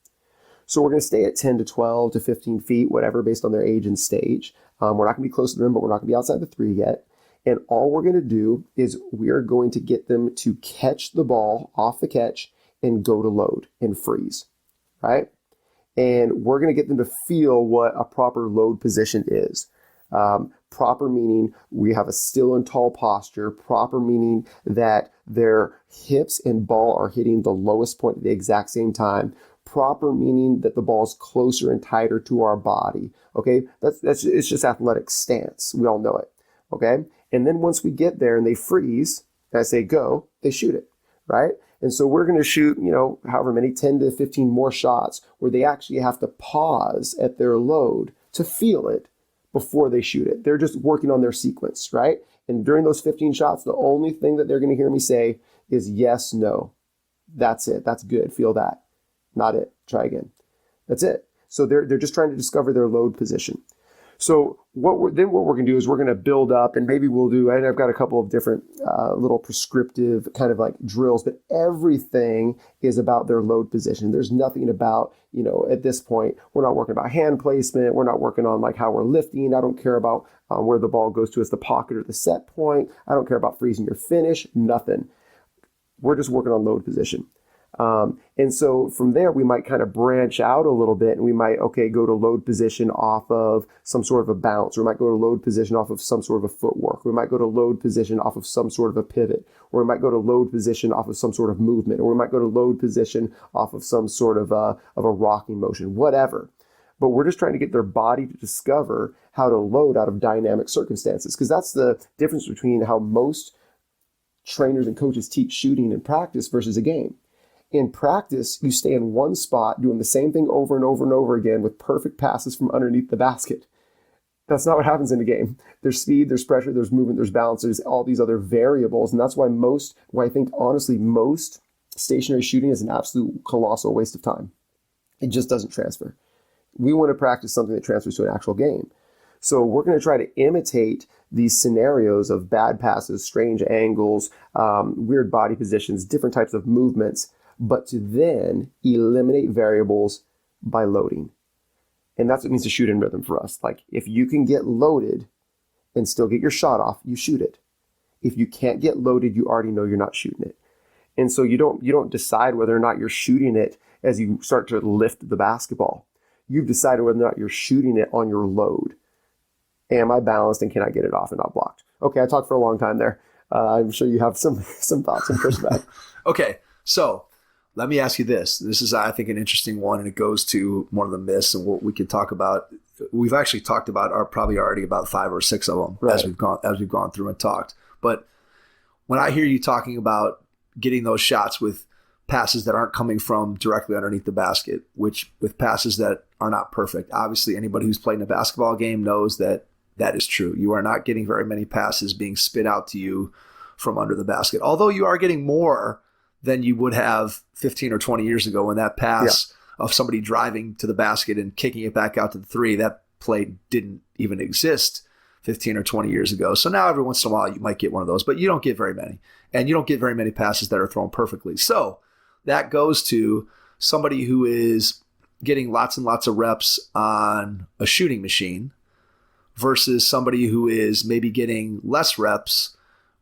So we're going to stay at 10 to 12 to 15 feet, whatever, based on their age and stage. We're not going to be close to the rim, but we're not going to be outside the 3 yet. And all we're going to do is we're going to get them to catch the ball off the catch and go to load and freeze, right? And we're going to get them to feel what a proper load position is. Proper meaning we have a still and tall posture. Proper meaning that their hips and ball are hitting the lowest point at the exact same time. Proper meaning that the ball's closer and tighter to our body. Okay, it's just athletic stance. We all know it. Okay, and then once we get there and they freeze, and I say go, they shoot it, right? And so we're going to shoot, however many, 10 to 15 more shots where they actually have to pause at their load to feel it before they shoot it. They're just working on their sequence, right? And during those 15 shots, the only thing that they're going to hear me say is yes, no. That's it. That's good. Feel that. Not it. Try again. That's it. So they're just trying to discover their load position. So what we're going to do is we're going to build up, and maybe we'll do, and I've got a couple of different little prescriptive kind of like drills, but everything is about their load position. There's nothing about, at this point, we're not working about hand placement. We're not working on like how we're lifting. I don't care about where the ball goes to as the pocket or the set point. I don't care about freezing your finish, nothing. We're just working on load position. And so from there, we might kind of branch out a little bit, and we might, go to load position off of some sort of a bounce, or we might go to load position off of some sort of a footwork. We might go to load position off of some sort of a pivot, or we might go to load position off of some sort of movement, or we might go to load position off of some sort of a rocking motion, whatever. But we're just trying to get their body to discover how to load out of dynamic circumstances, because that's the difference between how most trainers and coaches teach shooting in practice versus a game. In practice, you stay in one spot doing the same thing over and over and over again with perfect passes from underneath the basket. That's not what happens in a game. There's speed, there's pressure, there's movement, there's balance, there's all these other variables. And that's why I think honestly, most stationary shooting is an absolute colossal waste of time. It just doesn't transfer. We want to practice something that transfers to an actual game. So we're going to try to imitate these scenarios of bad passes, strange angles, weird body positions, different types of movements, but to then eliminate variables by loading. And that's what it means to shoot in rhythm for us. Like if you can get loaded and still get your shot off, you shoot it. If you can't get loaded, you already know you're not shooting it. And so you don't decide whether or not you're shooting it as you start to lift the basketball. You've decided whether or not you're shooting it on your load. Am I balanced and can I get it off and not blocked? Okay, I talked for a long time there. I'm sure you have some thoughts and pushback. Okay, so let me ask you this. This is, I think, an interesting one, and it goes to one of the myths and what we can talk about. We've actually talked about probably already about 5 or 6 of them as we've gone through and talked. But when I hear you talking about getting those shots with passes that aren't coming from directly underneath the basket, which with passes that are not perfect, obviously anybody who's played in a basketball game knows that that is true. You are not getting very many passes being spit out to you from under the basket, although you are getting more than you would have 15 or 20 years ago when that pass of somebody driving to the basket and kicking it back out to the three, that play didn't even exist 15 or 20 years ago. So now every once in a while you might get one of those, but you don't get very many. And you don't get very many passes that are thrown perfectly. So that goes to somebody who is getting lots and lots of reps on a shooting machine versus somebody who is maybe getting less reps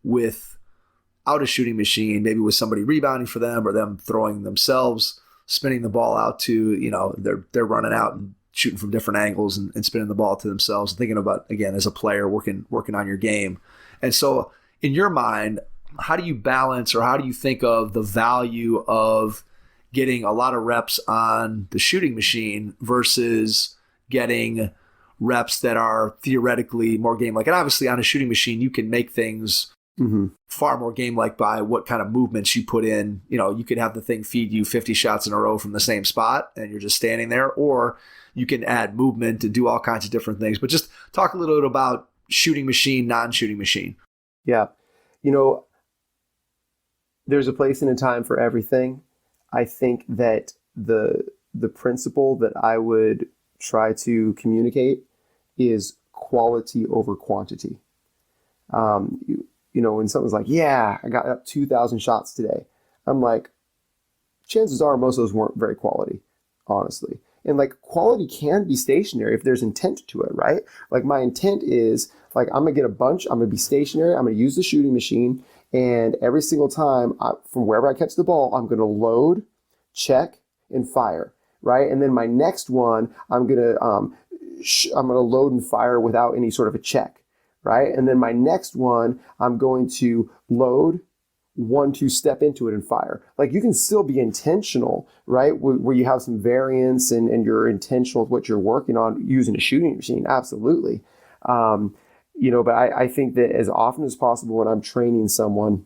without a shooting machine, maybe with somebody rebounding for them or them throwing themselves, spinning the ball out to, they're running out and shooting from different angles and spinning the ball to themselves, thinking about, again, as a player, working on your game. And so in your mind, how do you balance or how do you think of the value of getting a lot of reps on the shooting machine versus getting reps that are theoretically more game-like? And obviously on a shooting machine, you can make things far more game-like by what kind of movements you put in. You could have the thing feed you 50 shots in a row from the same spot and you're just standing there, or you can add movement and do all kinds of different things. But just talk a little bit about shooting machine, non-shooting machine. Yeah. There's a place and a time for everything. I think that the principle that I would try to communicate is quality over quantity. When someone's like, yeah, I got up 2,000 shots today, I'm like, chances are most of those weren't very quality, honestly. And like quality can be stationary if there's intent to it, right? Like my intent is like, I'm going to get a bunch, I'm going to be stationary, I'm going to use the shooting machine. And every single time from wherever I catch the ball, I'm going to load, check, and fire, right? And then my next one, I'm going to load and fire without any sort of a check, right? And then my next one, I'm going to load, 1-2 step into it and fire. Like you can still be intentional, right? Where you have some variance and you're intentional with what you're working on using a shooting machine. Absolutely. But I think that as often as possible when I'm training someone,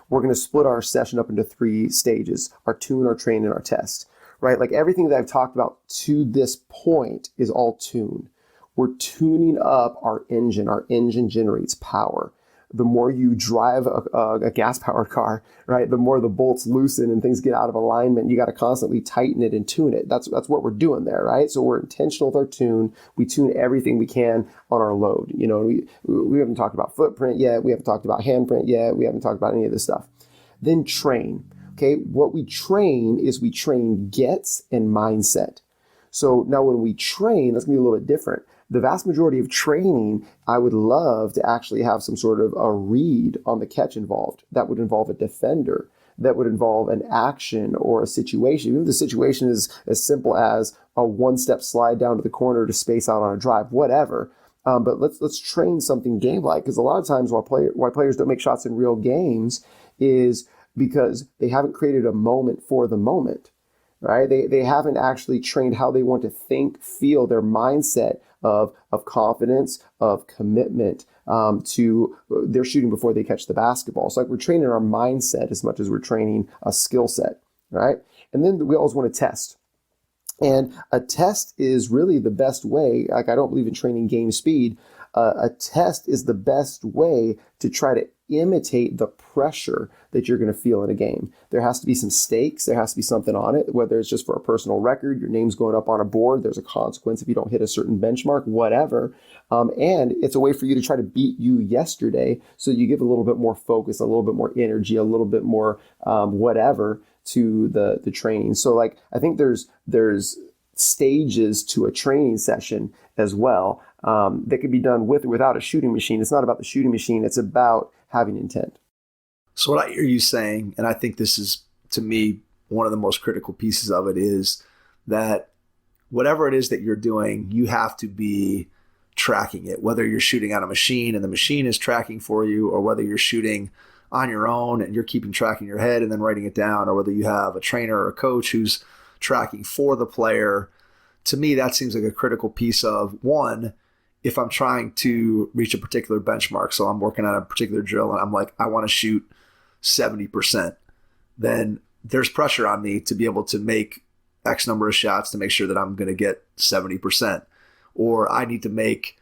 we're going to split our session up into 3 stages: our tune, our train, and our test, right? Like everything that I've talked about to this point is all tune. We're tuning up our engine. Our engine generates power. The more you drive a gas-powered car, right, the more the bolts loosen and things get out of alignment. You got to constantly tighten it and tune it. That's what we're doing there, right? So we're intentional with our tune. We tune everything we can on our load. We haven't talked about footprint yet. We haven't talked about handprint yet. We haven't talked about any of this stuff. Then train. Okay, what we train is we train gets and mindset. So now when we train, that's going to be a little bit different. The vast majority of training, I would love to actually have some sort of a read on the catch involved. That would involve a defender. That would involve an action or a situation. Even if the situation is as simple as a 1-step slide down to the corner to space out on a drive, whatever. But let's train something game-like, because a lot of times why players don't make shots in real games is because they haven't created a moment for the moment, right? They haven't actually trained how they want to think, feel, their mindset of confidence, of commitment to their shooting before they catch the basketball. So like we're training our mindset as much as we're training a skill set, right? And then we always want to test. And a test is really the best way. Like I don't believe in training game speed. A test is the best way to try to imitate the pressure that you're going to feel in a game. There has to be some stakes. There has to be something on it, whether it's just for a personal record, your name's going up on a board, there's a consequence if you don't hit a certain benchmark, whatever. And it's a way for you to try to beat you yesterday. So you give a little bit more focus, a little bit more energy, a little bit more whatever to the training. So like, I think there's stages to a training session as well, that could be done with or without a shooting machine. It's not about the shooting machine. It's about having intent. So what I hear you saying, and I think this is, to me, one of the most critical pieces of it, is that whatever it is that you're doing, you have to be tracking it, whether you're shooting on a machine and the machine is tracking for you, or whether you're shooting on your own and you're keeping track in your head and then writing it down, or whether you have a trainer or a coach who's tracking for the player. To me, that seems like a critical piece of, one, if I'm trying to reach a particular benchmark, so I'm working on a particular drill and I'm like, I want to shoot 70%, then there's pressure on me to be able to make X number of shots to make sure that I'm going to get 70%. Or I need to make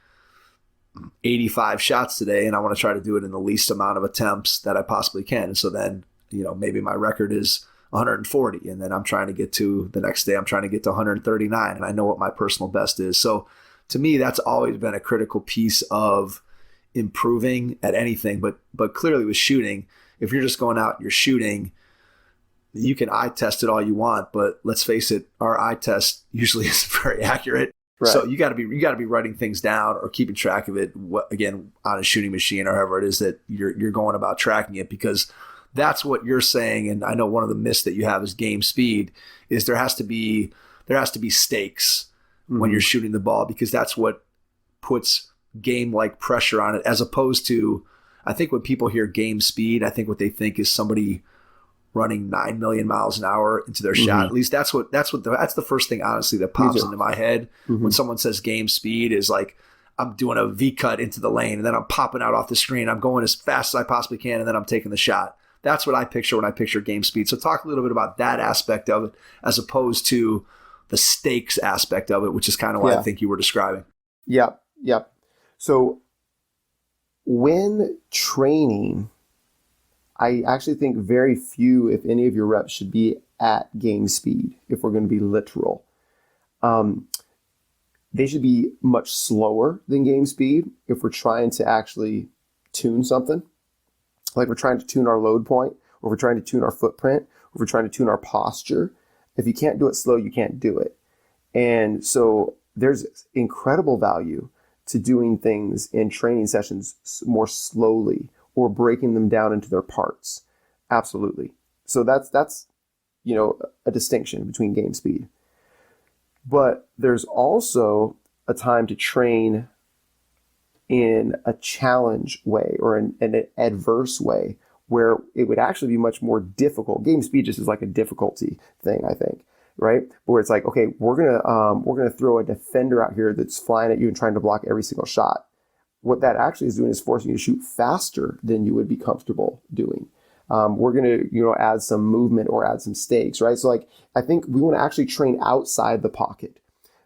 85 shots today and I want to try to do it in the least amount of attempts that I possibly can. And so then, maybe my record is 140, and then I'm trying to get to the next day, I'm trying to get to 139, and I know what my personal best is. So to me, that's always been a critical piece of improving at anything, but clearly with shooting, if you're just going out, you're shooting, you can eye test it all you want, but let's face it, our eye test usually isn't very accurate. Right. So you got to be writing things down or keeping track of it, again, on a shooting machine or however it is that you're going about tracking it, because that's what you're saying. And I know one of the myths that you have is game speed, is there has to be stakes when you're shooting the ball, because that's what puts game-like pressure on it, as opposed to, I think when people hear game speed, I think what they think is somebody running 9 million miles an hour into their shot. At least that's the first thing, honestly, that pops into my head when someone says game speed, is like, I'm doing a V cut into the lane and then I'm popping out off the screen. I'm going as fast as I possibly can, and then I'm taking the shot. That's what I picture when I picture game speed. So talk a little bit about that aspect of it, as opposed to the stakes aspect of it, which is kind of what I think you were describing. Yep. So when training, I actually think very few, if any, of your reps should be at game speed, if we're going to be literal. They should be much slower than game speed if we're trying to actually tune something. Like we're trying to tune our load point, or we're trying to tune our footprint, or we're trying to tune our posture. If you can't do it slow, you can't do it. And so there's incredible value to doing things in training sessions more slowly, or breaking them down into their parts. Absolutely. So that's a distinction between game speed. But there's also a time to train in a challenge way, or in an adverse way, where it would actually be much more difficult. Game speed just is like a difficulty thing, I think, right? Where it's like, okay, we're gonna throw a defender out here that's flying at you and trying to block every single shot. What that actually is doing is forcing you to shoot faster than you would be comfortable doing. We're going to, add some movement or add some stakes, right? So I think we want to actually train outside the pocket.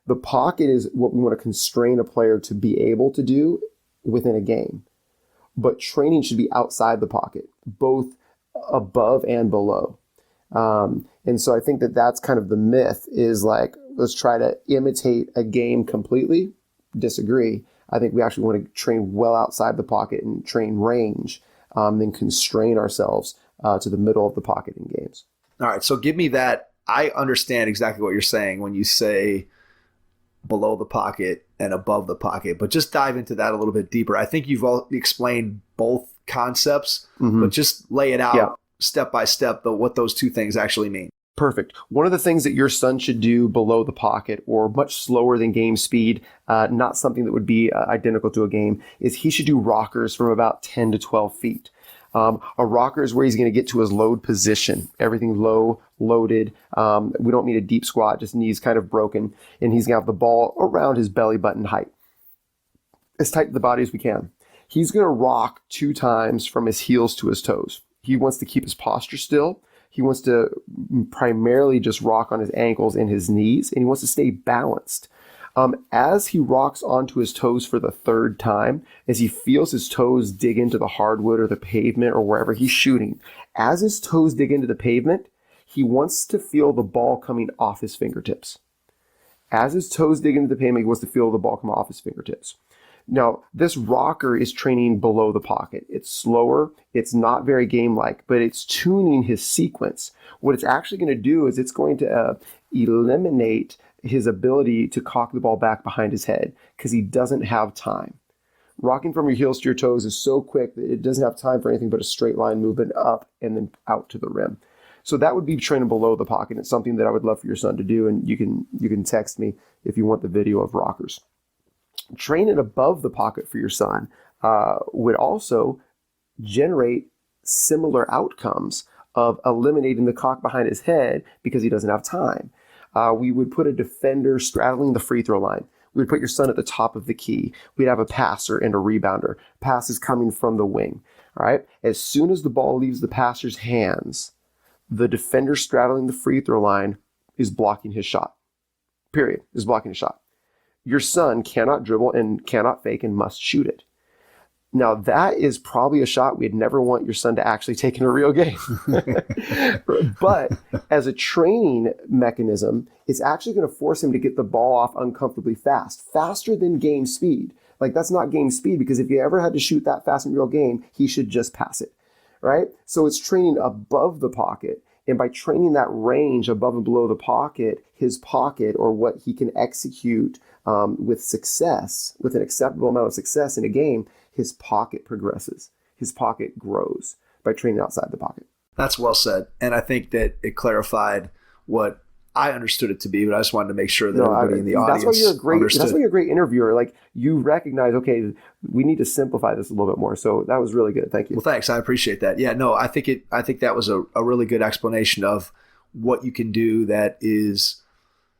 The pocket is what we want to constrain a player to be able to do within a game. But training should be outside the pocket, both above and below. And so I think that's kind of the myth, is like, let's try to imitate a game completely. Disagree. I think we actually want to train well outside the pocket and train range, then constrain ourselves to the middle of the pocket in games. All right, so give me that. I understand exactly what you're saying when you say below the pocket and above the pocket, but just dive into that a little bit deeper. I think you've all explained both concepts, but just lay it out step by step, what those two things actually mean. Perfect. One of the things that your son should do below the pocket, or much slower than game speed, not something that would be identical to a game, is he should do rockers from about 10 to 12 feet. A rocker is where he's going to get to his load position, everything low, loaded. We don't need a deep squat, just knees kind of broken. And he's going to have the ball around his belly button height, as tight to the body as we can. He's going to rock 2 times from his heels to his toes. He wants to keep his posture still. He wants to primarily just rock on his ankles and his knees, and he wants to stay balanced. As he rocks onto his toes for the 3rd time, as he feels his toes dig into the hardwood or the pavement or wherever he's shooting, as his toes dig into the pavement, he wants to feel the ball coming off his fingertips. As his toes dig into the pavement, he wants to feel the ball come off his fingertips. Now, this rocker is training below the pocket. It's slower. It's not very game-like, but it's tuning his sequence. What it's actually going to do is it's going to eliminate his ability to cock the ball back behind his head because he doesn't have time. Rocking from your heels to your toes is so quick that it doesn't have time for anything but a straight line movement up and then out to the rim. So that would be training below the pocket. It's something that I would love for your son to do, and you can text me if you want the video of rockers. Training above the pocket for your son would also generate similar outcomes of eliminating the cock behind his head because he doesn't have time. We would put a defender straddling the free throw line. We would put your son at the top of the key. We'd have a passer and a rebounder. Pass is coming from the wing. All right. As soon as the ball leaves the passer's hands, the defender straddling the free throw line is blocking his shot. Period. Is blocking his shot. Your son cannot dribble and cannot fake and must shoot it. Now, that is probably a shot we'd never want your son to actually take in a real game. But as a training mechanism, it's actually going to force him to get the ball off uncomfortably fast, faster than game speed. Like, that's not game speed, because if you ever had to shoot that fast in a real game, he should just pass it, right? So it's training above the pocket. And by training that range above and below the pocket, his pocket, or what he can execute with success, with an acceptable amount of success in a game, his pocket progresses. His pocket grows by training outside the pocket. That's well said. And I think that it clarified what I understood it to be, but I just wanted to make sure that everybody in the audience understood. That's why you're a great interviewer. Like, you recognize, okay, we need to simplify this a little bit more. So that was really good. Thank you. Well, thanks. I appreciate that. Yeah, no, I think that was a really good explanation of what you can do that is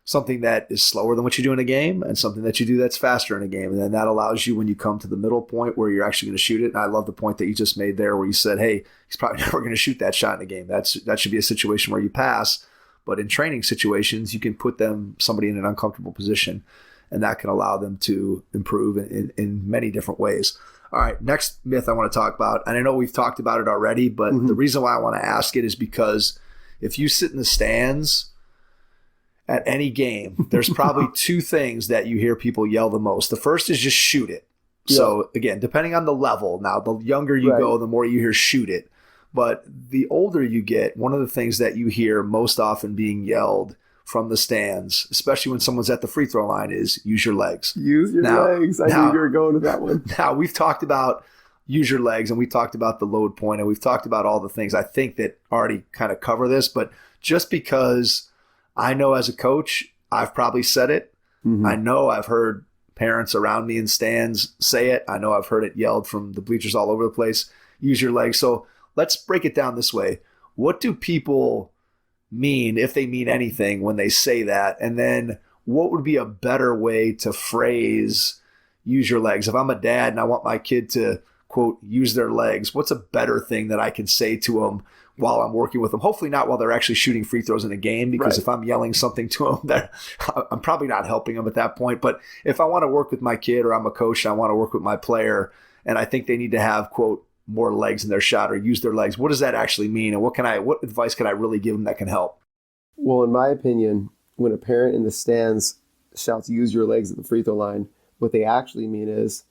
something that is slower than what you do in a game, and something that you do that's faster in a game. And then that allows you, when you come to the middle point where you're actually going to shoot it. And I love the point that you just made there, where you said, hey, he's probably never going to shoot that shot in a game. That should be a situation where you pass. But in training situations, you can put somebody in an uncomfortable position, and that can allow them to improve in many different ways. All right, next myth I want to talk about, and I know we've talked about it already, but the reason why I want to ask it is because if you sit in the stands at any game, there's probably two things that you hear people yell the most. The first is just shoot it. Yeah. So again, depending on the level, now the younger you go, the more you hear shoot it. But the older you get, one of the things that you hear most often being yelled from the stands, especially when someone's at the free throw line, is use your legs. Use your legs. I knew you were going to that one. Now, we've talked about use your legs, and we talked about the load point, and we've talked about all the things I think that already kind of cover this. But just because I know as a coach, I've probably said it. I know I've heard parents around me in stands say it. I know I've heard it yelled from the bleachers all over the place. Use your legs. So let's break it down this way. What do people mean, if they mean anything, when they say that? And then what would be a better way to phrase use your legs? If I'm a dad and I want my kid to, quote, use their legs, what's a better thing that I can say to them while I'm working with them? Hopefully not while they're actually shooting free throws in a game, because if I'm yelling something to them, that I'm probably not helping them at that point. But if I want to work with my kid, or I'm a coach and I want to work with my player, and I think they need to have, quote, more legs in their shot or use their legs, what does that actually mean? And what advice can I really give them that can help? Well, in my opinion, when a parent in the stands shouts use your legs at the free throw line, what they actually mean is,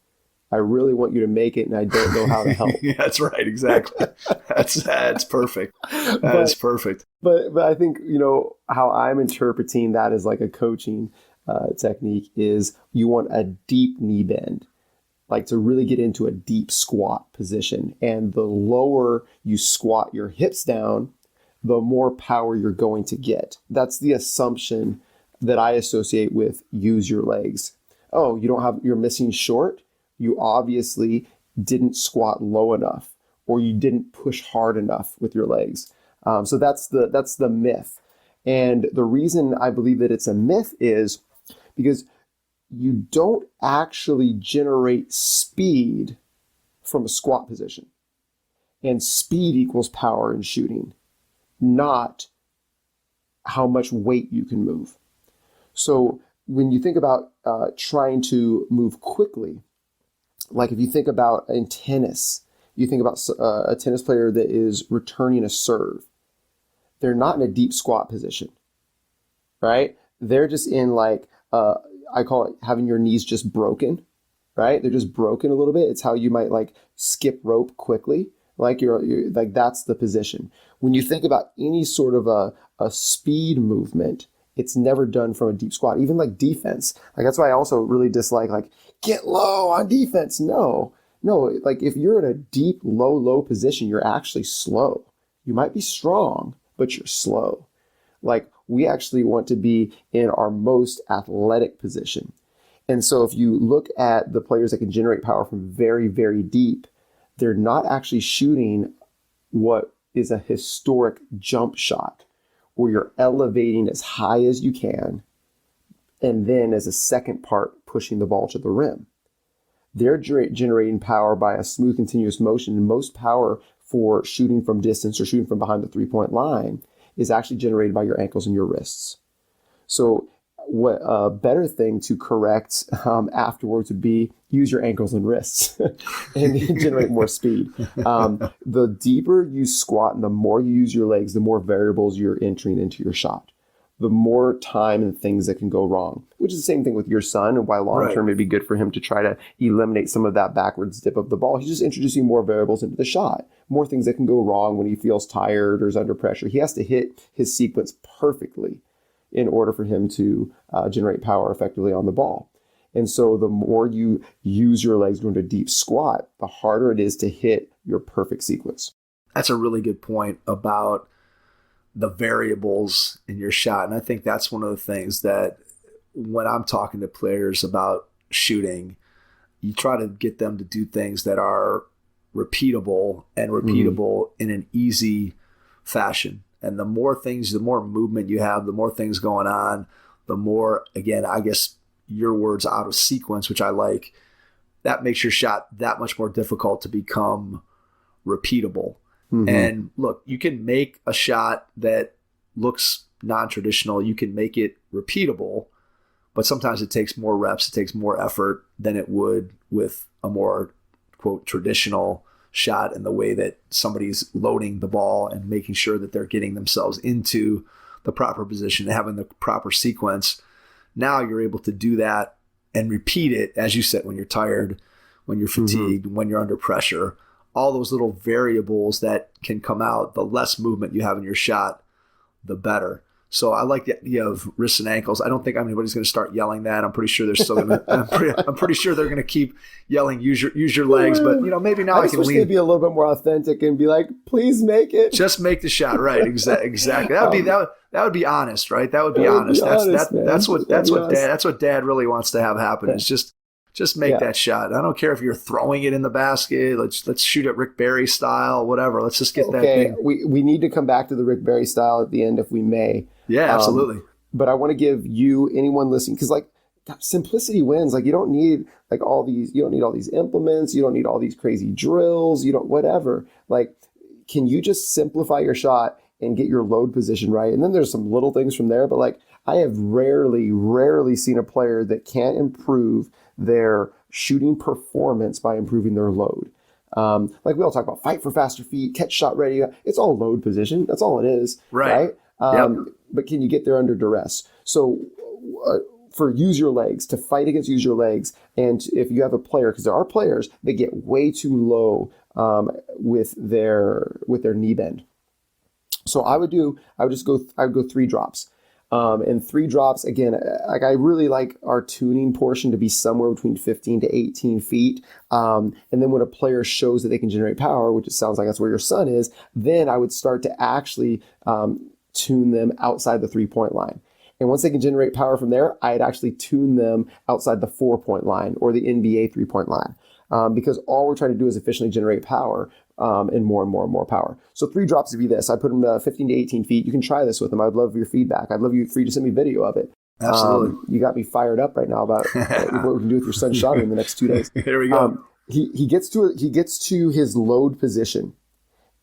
I really want you to make it, and I don't know how to help. Yeah, that's right. Exactly. That's perfect. That's perfect. But I think, how I'm interpreting that as like a coaching technique is, you want a deep knee bend, like to really get into a deep squat position. And the lower you squat your hips down, the more power you're going to get. That's the assumption that I associate with use your legs. Oh, you're missing short. You obviously didn't squat low enough, or you didn't push hard enough with your legs. So that's the myth. And the reason I believe that it's a myth is because you don't actually generate speed from a squat position. And speed equals power in shooting, not how much weight you can move. So when you think about trying to move quickly, like if you think about in tennis, you think about a tennis player that is returning a serve. They're not in a deep squat position, right? They're just in like, I call it having your knees just broken, right? They're just broken a little bit. It's how you might like skip rope quickly. Like you're like, that's the position. When you think about any sort of a speed movement, It's never done from a deep squat. Even like defense. Like that's why I also really dislike like get low on defense. No, like if you're in a deep, low position, you're actually slow. You might be strong, but you're slow. Like we actually want to be in our most athletic position. And so if you look at the players that can generate power from very, very deep, they're not actually shooting what is a historic jump shot where you're elevating as high as you can and then as a second part pushing the ball to the rim. They're generating power by a smooth continuous motion, and most power for shooting from distance or shooting from behind the three-point line is actually generated by your ankles and your wrists. So what a better thing to correct afterwards would be use your ankles and wrists and generate more speed. The deeper you squat and the more you use your legs, the more variables you're entering into your shot. The more time and things that can go wrong, which is the same thing with your son, and why long-term it'd be good for him to try to eliminate some of that backwards dip of the ball. He's just introducing more variables into the shot, more things that can go wrong when he feels tired or is under pressure. He has to hit his sequence perfectly in order for him to generate power effectively on the ball. And so the more you use your legs going to a deep squat, the harder it is to hit your perfect sequence. That's a really good point about the variables in your shot. And I think that's one of the things that when I'm talking to players about shooting, you try to get them to do things that are repeatable and repeatable in an easy fashion. And the more movement you have, the more things going on, the more, again, I guess your words, out of sequence, which I like, that makes your shot that much more difficult to become repeatable. And look, you can make a shot that looks non-traditional. You can make it repeatable, but sometimes it takes more reps. It takes more effort than it would with a more, quote, traditional shot, in the way that somebody's loading the ball and making sure that they're getting themselves into the proper position and having the proper sequence. Now you're able to do that and repeat it, as you said, when you're tired, when you're fatigued, when you're under pressure. All those little variables that can come out, the less movement you have in your shot, the better. So I like the idea of wrists and ankles. I don't think anybody's going to start yelling that. I'm pretty sure they're still going to. I'm pretty sure they're going to keep yelling, use your legs. But maybe now I can wish they'd be a little bit more authentic and be like, please make it. Just make the shot, right? Exactly. That would be honest, right? That would be honest. That's what Dad really wants to have happen. Is just make that shot. I don't care if you're throwing it in the basket. Let's shoot it Rick Barry style, whatever. Let's just get that thing. We need to come back to the Rick Barry style at the end if we may. Yeah, absolutely. But I want to give anyone listening, because like simplicity wins. Like you don't need all these implements. You don't need all these crazy drills. You don't whatever. Like, can you just simplify your shot and get your load position right? And then there's some little things from there. But like I have rarely seen a player that can't improve their shooting performance by improving their load. Like we all talk about fight for faster feet, catch shot ready. It's all load position. That's all it is. Right. But can you get there under duress? So for use your legs, to fight against use your legs. And if you have a player, because there are players that get way too low with their knee bend. So I would go 3 drops. And 3 drops, again, like I really like our tuning portion to be somewhere between 15 to 18 feet. And then when a player shows that they can generate power, which it sounds like that's where your son is, then I would start to actually tune them outside the 3-point line. And once they can generate power from there, I'd actually tune them outside the 4-point line or the NBA 3-point line. Because all we're trying to do is efficiently generate power and more power. So 3 drops would be this. I put them 15 to 18 feet. You can try this with them. I'd love your feedback. I'd love for you to send me video of it. Absolutely. You got me fired up right now about what we can do with your son shot in the next 2 days. Here we go. He gets to his load position.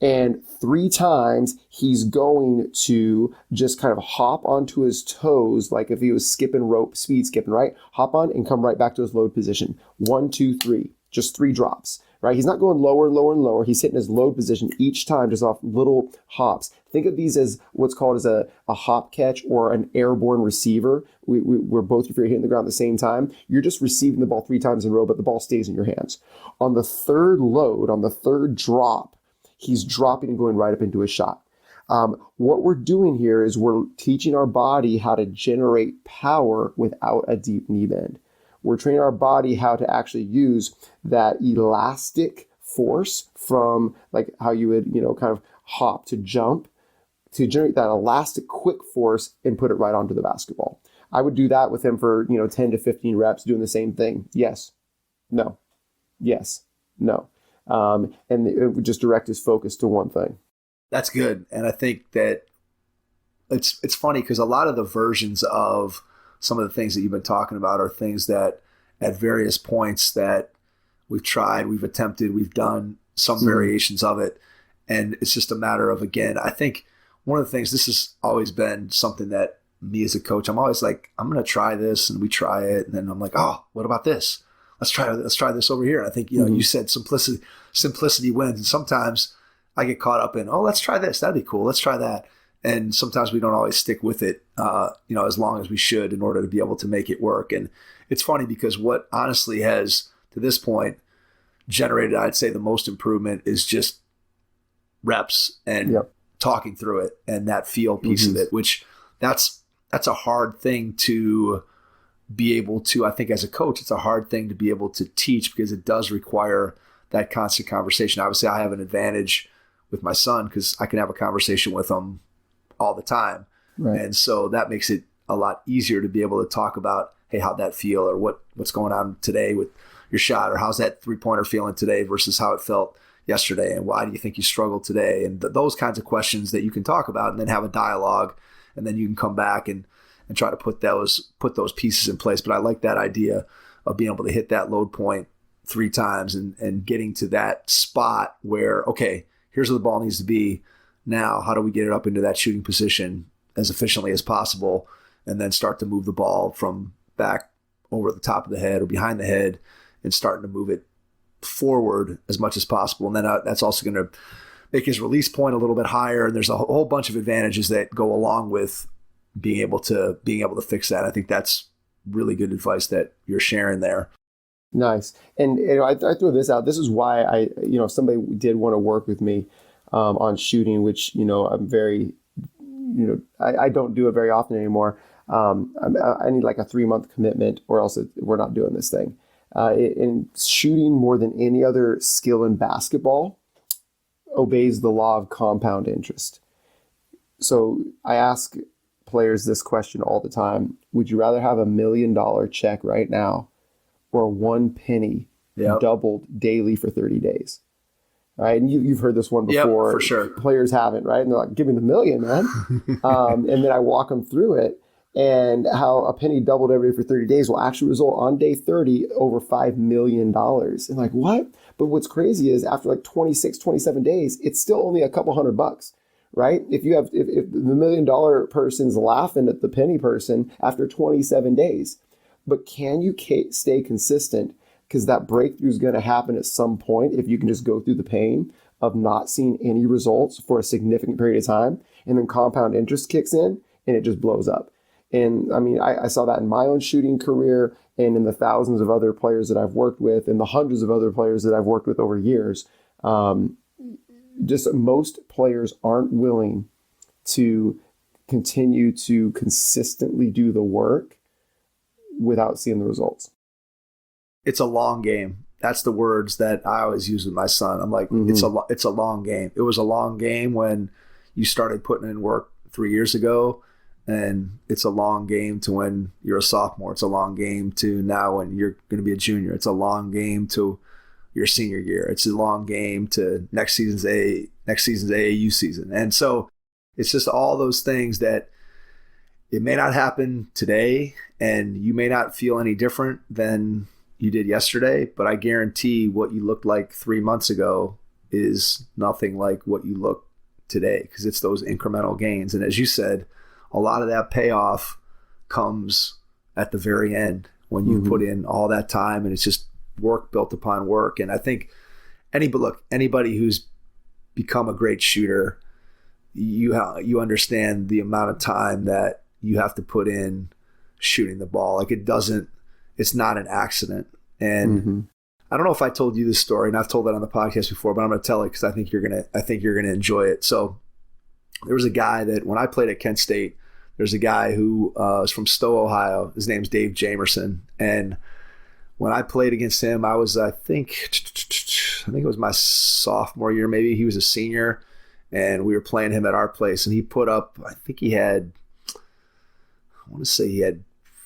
And 3 times he's going to just kind of hop onto his toes, like if he was skipping rope, speed skipping, right? Hop on and come right back to his load position. 1, 2, 3, just 3 drops, right? He's not going lower and lower. He's hitting his load position each time, just off little hops. Think of these as what's called as a hop catch or an airborne receiver. We're both, if you're hitting the ground at the same time, you're just receiving the ball 3 times in a row, but the ball stays in your hands. On the 3rd load, on the 3rd drop, he's dropping and going right up into his shot. What we're doing here is we're teaching our body how to generate power without a deep knee bend. We're training our body how to actually use that elastic force from like how you would, kind of hop to jump to generate that elastic quick force and put it right onto the basketball. I would do that with him for, 10 to 15 reps doing the same thing. Yes, no, yes, no. And it would just direct his focus to one thing. That's good. And I think that it's funny because a lot of the versions of some of the things that you've been talking about are things that at various points that we've tried, we've attempted, we've done some variations of it. And it's just a matter of, again, I think one of the things, this has always been something that me as a coach, I'm always like, I'm going to try this, and we try it. And then I'm like, oh, what about this? Let's try this over here. And I think, you said simplicity wins. And sometimes I get caught up in, oh, let's try this. That'd be cool. Let's try that. And sometimes we don't always stick with it, as long as we should in order to be able to make it work. And it's funny because what honestly has, to this point, generated, I'd say, the most improvement is just reps and talking through it and that feel piece of it, which that's a hard thing to be able to, I think as a coach, it's a hard thing to be able to teach because it does require that constant conversation. Obviously, I have an advantage with my son because I can have a conversation with him all the time. Right. And so that makes it a lot easier to be able to talk about, hey, how'd that feel, or what's going on today with your shot, or how's that three-pointer feeling today versus how it felt yesterday, and why do you think you struggled today, and those kinds of questions that you can talk about and then have a dialogue, and then you can come back and try to put those pieces in place. But I like that idea of being able to hit that load point 3 times and getting to that spot where, okay, here's where the ball needs to be. Now, how do we get it up into that shooting position as efficiently as possible, and then start to move the ball from back over the top of the head or behind the head and starting to move it forward as much as possible. And then that's also going to make his release point a little bit higher. And there's a whole bunch of advantages that go along with being able to fix that. I think that's really good advice that you're sharing there. Nice. And I throw this out. This is why if somebody did want to work with me on shooting, which, I'm very, I don't do it very often anymore. I need like a 3-month commitment, or else we're not doing this thing. In shooting, more than any other skill in basketball, obeys the law of compound interest. So I ask players this question all the time. Would you rather have $1 million check right now or 1 penny doubled daily for 30 days? Right. And you've heard this one before. Yep, for sure. Players haven't, right? And they're like, give me the $1 million, man. And then I walk them through it, and how a penny doubled every day for 30 days will actually result on day 30 over $5 million. And like, what? But what's crazy is after like 26, 27 days, it's still only a couple $100, right? If the $1 million person's laughing at the penny person after 27 days, but can you stay consistent? Because that breakthrough is going to happen at some point if you can just go through the pain of not seeing any results for a significant period of time, and then compound interest kicks in and it just blows up. And I mean, I saw that in my own shooting career and in the thousands of other players that I've worked with and the hundreds of other players that I've worked with over years. Just most players aren't willing to continue to consistently do the work without seeing the results. It's a long game. That's the words that I always use with my son. I'm like, it's a long game. It was a long game when you started putting in work 3 years ago, and it's a long game to when you're a sophomore. It's a long game to now when you're going to be a junior. It's a long game to your senior year. It's a long game to next season's AAU season. And so it's just all those things that it may not happen today, and you may not feel any different than you did yesterday, but I guarantee what you looked like 3 months ago is nothing like what you look today, because it's those incremental gains. And as you said, a lot of that payoff comes at the very end when you put in all that time, and it's just work built upon work. And I think anybody who's become a great shooter, you understand the amount of time that you have to put in shooting the ball. Like it's not an accident. And I don't know if I told you this story, and I've told that on the podcast before, but I'm going to tell it because I think you're going to enjoy it. So there was a guy that when I played at Kent State, there's a guy who is from Stowe, Ohio. His name's Dave Jamerson. And when I played against him, I think it was my sophomore year, maybe. He was a senior, and we were playing him at our place. And he put up, I want to say he had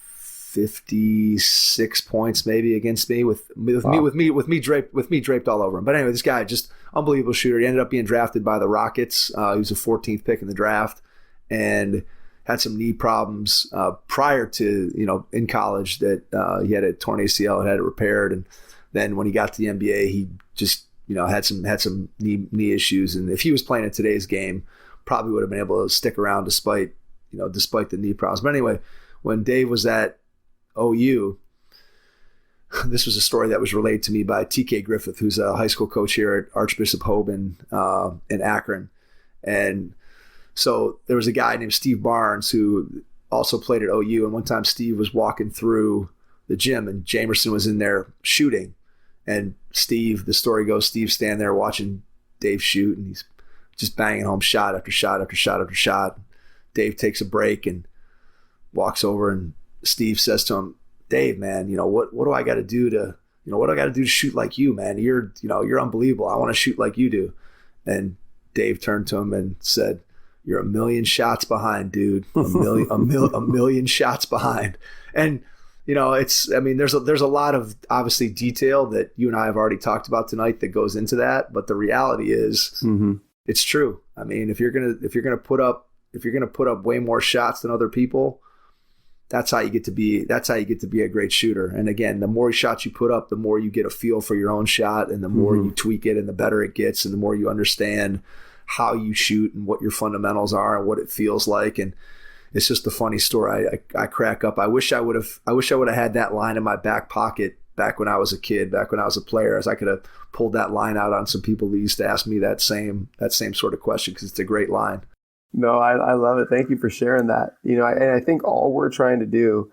56 points maybe against me with me draped all over him. But anyway, this guy, just unbelievable shooter. He ended up being drafted by the Rockets. He was the 14th pick in the draft and had some knee problems prior to, in college, that he had a torn ACL and had it repaired. And then when he got to the NBA, he just, had some knee issues. And if he was playing in today's game, probably would have been able to stick around despite the knee problems. But anyway, when Dave was at OU, this was a story that was relayed to me by TK Griffith, who's a high school coach here at Archbishop Hoban in Akron. And so there was a guy named Steve Barnes who also played at OU. And one time Steve was walking through the gym and Jamerson was in there shooting. And Steve, the story goes, Steve's standing there watching Dave shoot, and he's just banging home shot after shot after shot after shot. Dave takes a break and walks over, and Steve says to him, "Dave, man, what do I got to do to shoot like you, man? You're unbelievable. I want to shoot like you do." And Dave turned to him and said, "You're a million shots behind, dude. A million shots behind." And there's a lot of obviously detail that you and I have already talked about tonight that goes into that, but the reality is it's true. I mean, if you're gonna put up way more shots than other people, that's how you get to be a great shooter. And again, the more shots you put up, the more you get a feel for your own shot, and the more you tweak it, and the better it gets, and the more you understand how you shoot and what your fundamentals are and what it feels like. And it's just a funny story. I crack up. I wish I would have had that line in my back pocket back when I was a kid, back when I was a player, as I could have pulled that line out on some people who used to ask me that same sort of question, because it's a great line. No, I love it. Thank you for sharing that. And I think all we're trying to do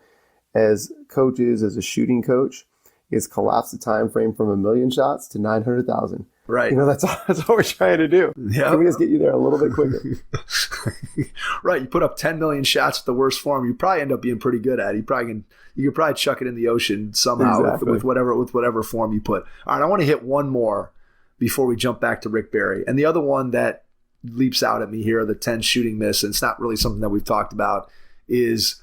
as coaches, as a shooting coach, is collapse the time frame from 1 million shots to 900,000. Right. That's all we're trying to do. Yeah. Can we just get you there a little bit quicker? Right. You put up 10 million shots at the worst form, you probably end up being pretty good at it. You could probably chuck it in the ocean somehow. Exactly. with whatever form you put. All right. I want to hit one more before we jump back to Rick Barry. And the other one that leaps out at me here are the 10 shooting myths, and it's not really something that we've talked about, is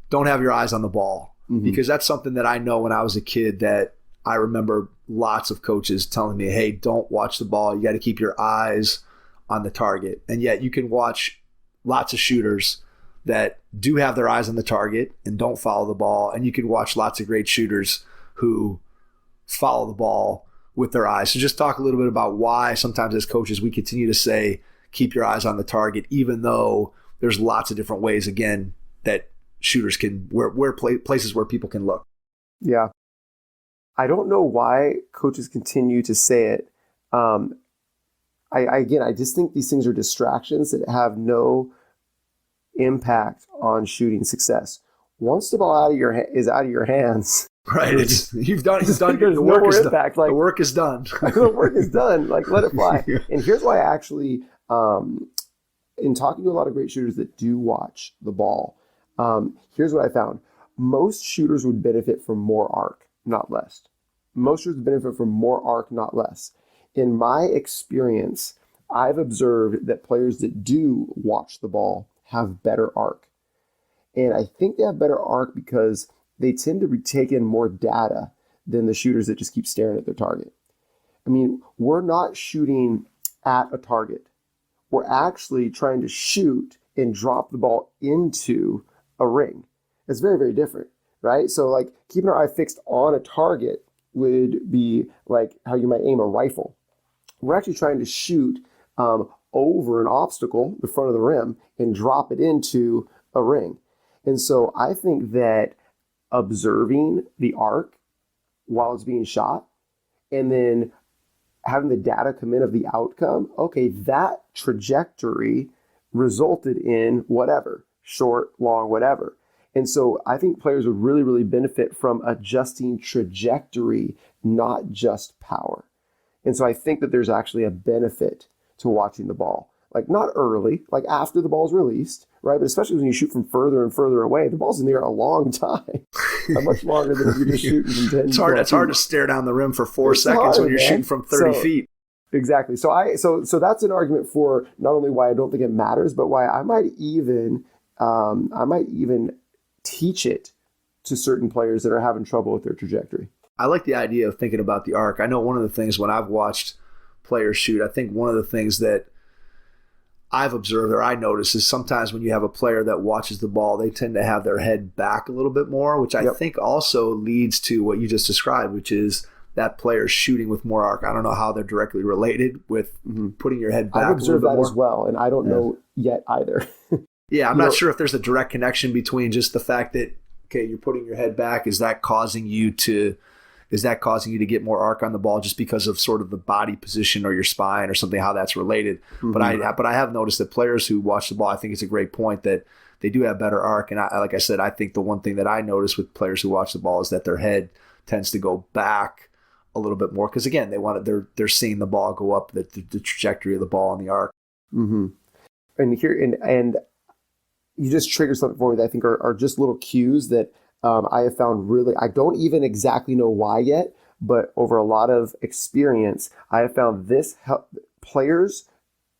don't have your eyes on the ball. Because that's something that I know when I was a kid that I remember lots of coaches telling me, hey, don't watch the ball. You got to keep your eyes on the target. And yet you can watch lots of shooters that do have their eyes on the target and don't follow the ball. And you can watch lots of great shooters who follow the ball with their eyes. So just talk a little bit about why sometimes as coaches we continue to say, keep your eyes on the target, even though there's lots of different ways, again, that shooters can, places where people can look. Yeah. I don't know why coaches continue to say it. I just think these things are distractions that have no impact on shooting success. Once the ball is out of your hands, right? It's done. The work is done. The work is done. The work is done. Like, let it fly. And here's why I actually, in talking to a lot of great shooters that do watch the ball, here's what I found. Most shooters would benefit from more arc, not less. Most shooters would benefit from more arc, not less. In my experience, I've observed that players that do watch the ball have better arc. And I think they have better arc because they tend to take in more data than the shooters that just keep staring at their target. I mean, we're not shooting at a target. We're actually trying to shoot and drop the ball into a ring. It's very, very different, right? So like keeping our eye fixed on a target would be like how you might aim a rifle. We're actually trying to shoot over an obstacle, the front of the rim, and drop it into a ring. And so I think that observing the arc while it's being shot and then having the data come in of the outcome, okay, that trajectory resulted in whatever, short, long, whatever. And so I think players would really, really benefit from adjusting trajectory, not just power. And so I think that there's actually a benefit to watching the ball. like not early, like after the ball's released, right? But especially when you shoot from further and further away, the ball's in the air a long time, much longer than if you're just shooting from 10 It's hard to stare down the rim for 4 seconds when you're shooting from 30 feet. Exactly. So that's an argument for not only why I don't think it matters, but why I might even teach it to certain players that are having trouble with their trajectory. I like the idea of thinking about the arc. I know one of the things when I've watched players shoot, I think one of the things that I've observed or I notice is sometimes when you have a player that watches the ball, they tend to have their head back a little bit more, which I think also leads to what you just described, which is that player shooting with more arc. I don't know how they're directly related with putting your head back. I've observed that as well, and I don't know yet either. Yeah, I'm not sure if there's a direct connection between just the fact that, okay, you're putting your head back. Is that causing you to get more arc on the ball just because of sort of the body position or your spine or something, how that's related? But I have noticed that players who watch the ball, I think it's a great point that they do have better arc. And like I said, I think the one thing that I notice with players who watch the ball is that their head tends to go back a little bit more because again, they're seeing the ball go up, the trajectory of the ball on the arc. And you just triggered something for me that I think are just little cues that I have found really, I don't even exactly know why yet, but over a lot of experience, I have found players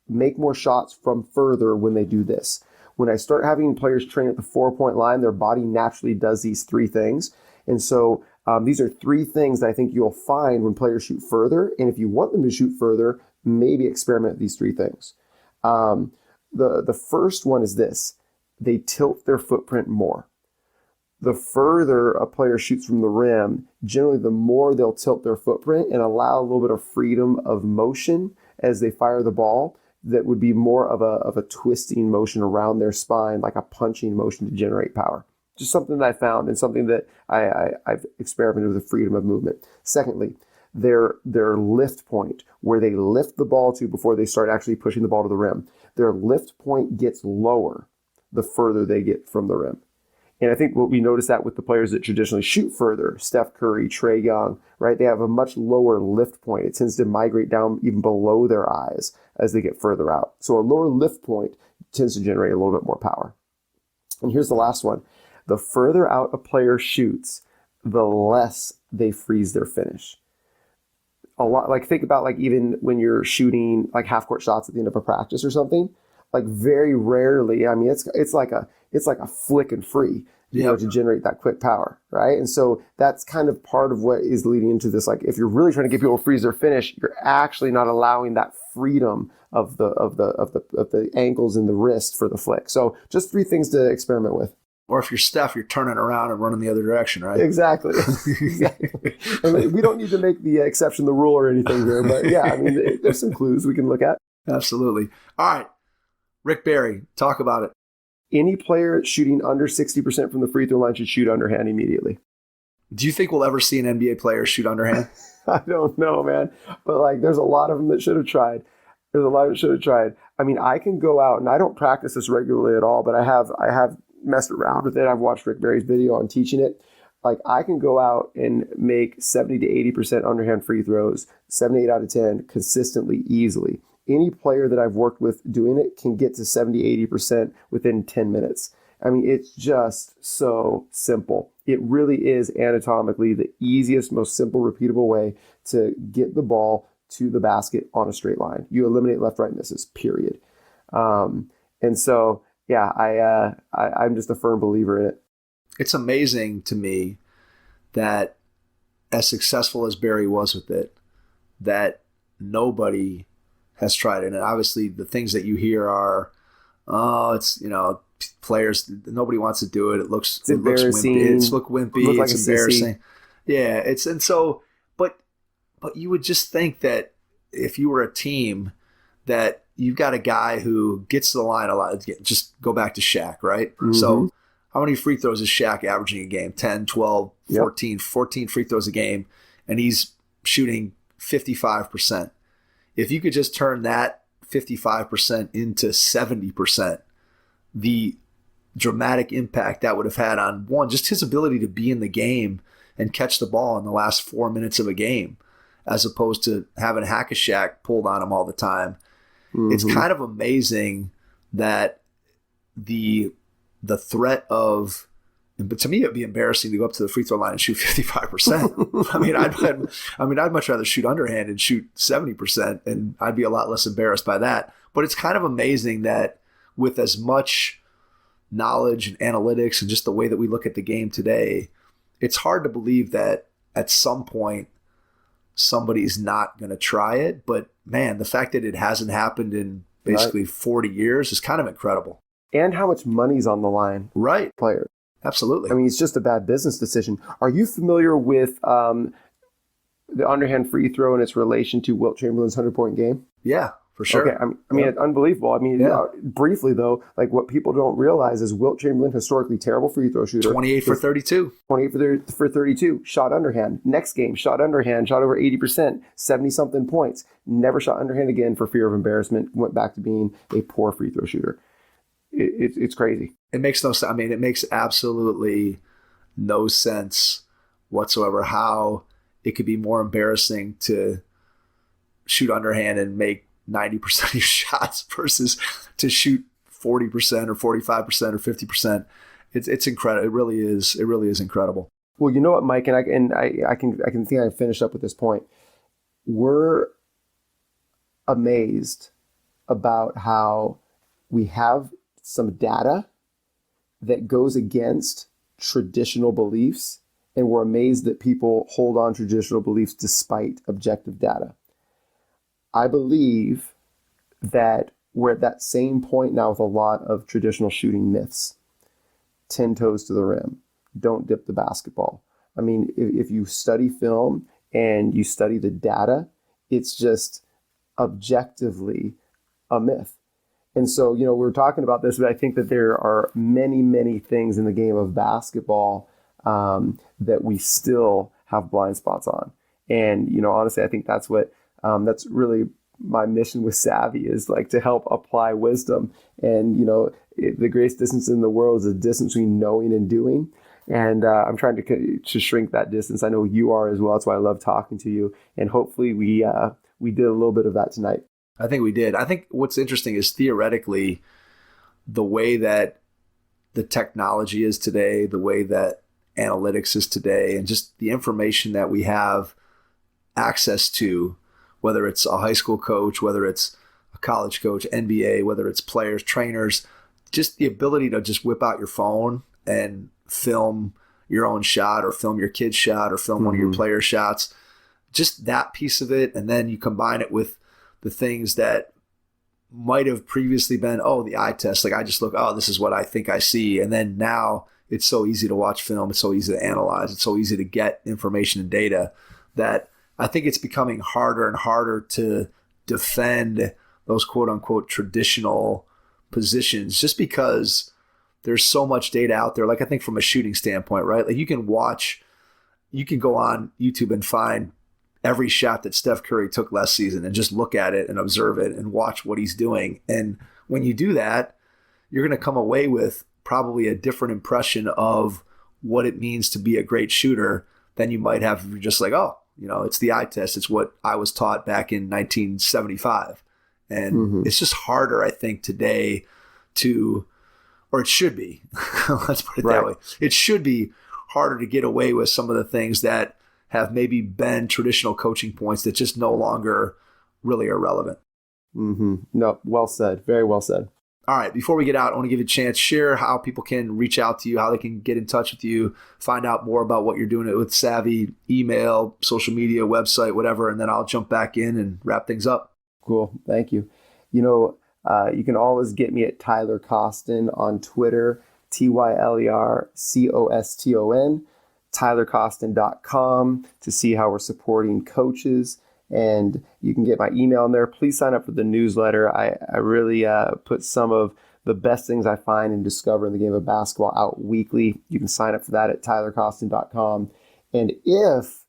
make more shots from further when they do this. When I start having players train at the 4-point line, their body naturally does these 3 things. And so these are 3 things that I think you'll find when players shoot further. And if you want them to shoot further, maybe experiment with these 3 things. The first one is this: they tilt their footprint more. The further a player shoots from the rim, generally the more they'll tilt their footprint and allow a little bit of freedom of motion as they fire the ball. That would be more of a twisting motion around their spine, like a punching motion to generate power. Just something that I found and something that I've experimented with the freedom of movement. Secondly, their lift point, where they lift the ball to before they start actually pushing the ball to the rim, their lift point gets lower the further they get from the rim. And I think what we notice that with the players that traditionally shoot further, Steph Curry, Trae Young, right? They have a much lower lift point. It tends to migrate down even below their eyes as they get further out. So a lower lift point tends to generate a little bit more power. And here's the last one. The further out a player shoots, the less they freeze their finish. A lot, like think about like even when you're shooting like half court shots at the end of a practice or something, like very rarely, I mean, it's like a flick and free, to generate that quick power, right? And so that's kind of part of what is leading into this. Like if you're really trying to get people to freeze their finish, you're actually not allowing that freedom of the ankles and the wrist for the flick. So just 3 things to experiment with. Or if you're Steph, you're turning around and running the other direction, right? Exactly. And we don't need to make the exception the rule or anything here, but yeah, I mean, there's some clues we can look at. Absolutely. All right. Rick Barry, talk about it. Any player shooting under 60% from the free throw line should shoot underhand immediately. Do you think we'll ever see an NBA player shoot underhand? I don't know, man. But like, there's a lot of them that should have tried. I mean, I can go out, and I don't practice this regularly at all, but I have messed around with it. I've watched Rick Barry's video on teaching it. Like, I can go out and make 70 to 80% underhand free throws, 7 to 8 out of 10 consistently, easily. Any player that I've worked with doing it can get to 70, 80% within 10 minutes. I mean, it's just so simple. It really is anatomically the easiest, most simple, repeatable way to get the ball to the basket on a straight line. You eliminate left-right misses, period. And so, yeah, I'm just a firm believer in it. It's amazing to me that as successful as Barry was with it, that nobody has tried it. And obviously the things that you hear are, it's, players, nobody wants to do it. It looks embarrassing. Wimpy. Like it's embarrassing. Yeah. But you would just think that if you were a team that you've got a guy who gets to the line a lot, just go back to Shaq, right? Mm-hmm. So how many free throws is Shaq averaging a game? 10, 12, 14 free throws a game. And he's shooting 55%. If you could just turn that 55% into 70%, the dramatic impact that would have had on, one, just his ability to be in the game and catch the ball in the last 4 minutes of a game, as opposed to having Hack-a-Shaq pulled on him all the time. it's kind of amazing that the threat of, but to me, it'd be embarrassing to go up to the free throw line and shoot 55%. I'd much rather shoot underhand and shoot 70%, and I'd be a lot less embarrassed by that. But it's kind of amazing that with as much knowledge and analytics and just the way that we look at the game today, it's hard to believe that at some point somebody's not going to try it. But man, the fact that it hasn't happened in basically 40 years is kind of incredible. And how much money's on the line. Right. Players. Absolutely. I mean, it's just a bad business decision. Are you familiar with the underhand free throw and its relation to Wilt Chamberlain's 100-point game? Yeah, for sure. Okay, I mean, it's unbelievable. I mean, briefly though, like what people don't realize is Wilt Chamberlain, historically terrible free throw shooter. 28 for 32. 28 for 32. Shot underhand. Next game, shot underhand, shot over 80%, 70-something points. Never shot underhand again for fear of embarrassment. Went back to being a poor free throw shooter. It's crazy. It makes no sense. I mean, it makes absolutely no sense whatsoever how it could be more embarrassing to shoot underhand and make 90% of your shots versus to shoot 40% or 45% or 50%. It's incredible. It really is incredible. Well, you know what, Mike, and I can think I finish up with this point. We're amazed about how we have some data that goes against traditional beliefs, and we're amazed that people hold on to traditional beliefs despite objective data. I believe that we're at that same point now with a lot of traditional shooting myths. 10 toes to the rim. Don't dip the basketball. I mean, if you study film and you study the data, it's just objectively a myth. And so, we're talking about this, but I think that there are many, many things in the game of basketball that we still have blind spots on. And, honestly, I think that's what, that's really my mission with Savi, is like to help apply wisdom. And, the greatest distance in the world is the distance between knowing and doing. And I'm trying to shrink that distance. I know you are as well. That's why I love talking to you. And hopefully we did a little bit of that tonight. I think we did. I think what's interesting is theoretically the way that the technology is today, the way that analytics is today, and just the information that we have access to, whether it's a high school coach, whether it's a college coach, NBA, whether it's players, trainers, just the ability to just whip out your phone and film your own shot or film your kid's shot or film one of your players' shots, just that piece of it. And then you combine it with the things that might have previously been, the eye test. Like I just look, this is what I think I see. And then now it's so easy to watch film. It's so easy to analyze. It's so easy to get information and data that I think it's becoming harder and harder to defend those quote unquote traditional positions just because there's so much data out there. Like I think from a shooting standpoint, right? Like you can go on YouTube and find every shot that Steph Curry took last season and just look at it and observe it and watch what he's doing. And when you do that, you're going to come away with probably a different impression of what it means to be a great shooter than you might have if you're just like, it's the eye test. It's what I was taught back in 1975. And it's just harder, I think, today or it should be, let's put it that way. It should be harder to get away with some of the things that have maybe been traditional coaching points that just no longer really are relevant. No, well said. Very well said. All right. Before we get out, I want to give you a chance, share how people can reach out to you, how they can get in touch with you, find out more about what you're doing with Savi, email, social media, website, whatever, and then I'll jump back in and wrap things up. Cool. Thank you. You can always get me at Tyler Coston on Twitter, TylerCoston, tylercoston.com to see how we're supporting coaches. And you can get my email in there. Please sign up for the newsletter. I really put some of the best things I find and discover in the game of basketball out weekly. You can sign up for that at tylercoston.com. And if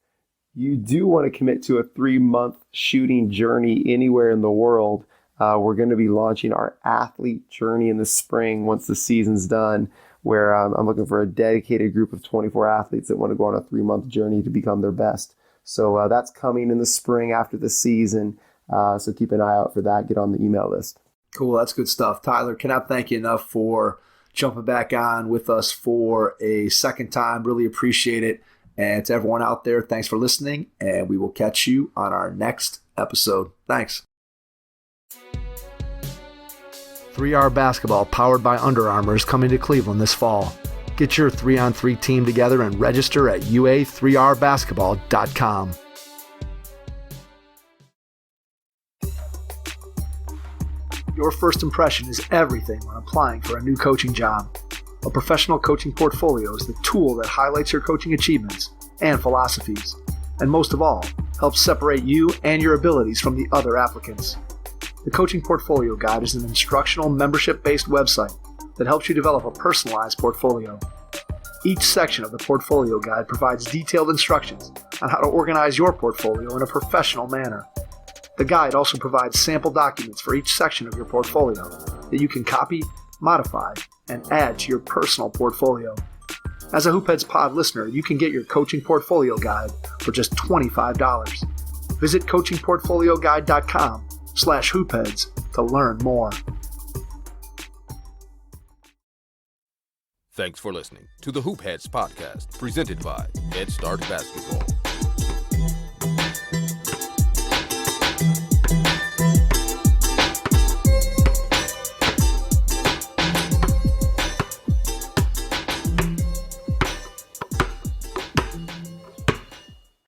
you do want to commit to a 3-month shooting journey anywhere in the world, we're going to be launching our athlete journey in the spring once the season's done, where I'm looking for a dedicated group of 24 athletes that want to go on a 3-month journey to become their best. So that's coming in the spring after the season. So keep an eye out for that. Get on the email list. Cool. That's good stuff. Tyler, cannot thank you enough for jumping back on with us for a second time. Really appreciate it. And to everyone out there, thanks for listening, and we will catch you on our next episode. Thanks. 3R Basketball, powered by Under Armour, is coming to Cleveland this fall. Get your 3-on-3 team together and register at ua3rbasketball.com. Your first impression is everything when applying for a new coaching job. A professional coaching portfolio is the tool that highlights your coaching achievements and philosophies, and most of all, helps separate you and your abilities from the other applicants. The Coaching Portfolio Guide is an instructional, membership-based website that helps you develop a personalized portfolio. Each section of the Portfolio Guide provides detailed instructions on how to organize your portfolio in a professional manner. The guide also provides sample documents for each section of your portfolio that you can copy, modify, and add to your personal portfolio. As a Hoopheads Pod listener, you can get your Coaching Portfolio Guide for just $25. Visit coachingportfolioguide.com/hoopheads to learn more. Thanks for listening to the Hoopheads podcast, presented by Head Start Basketball.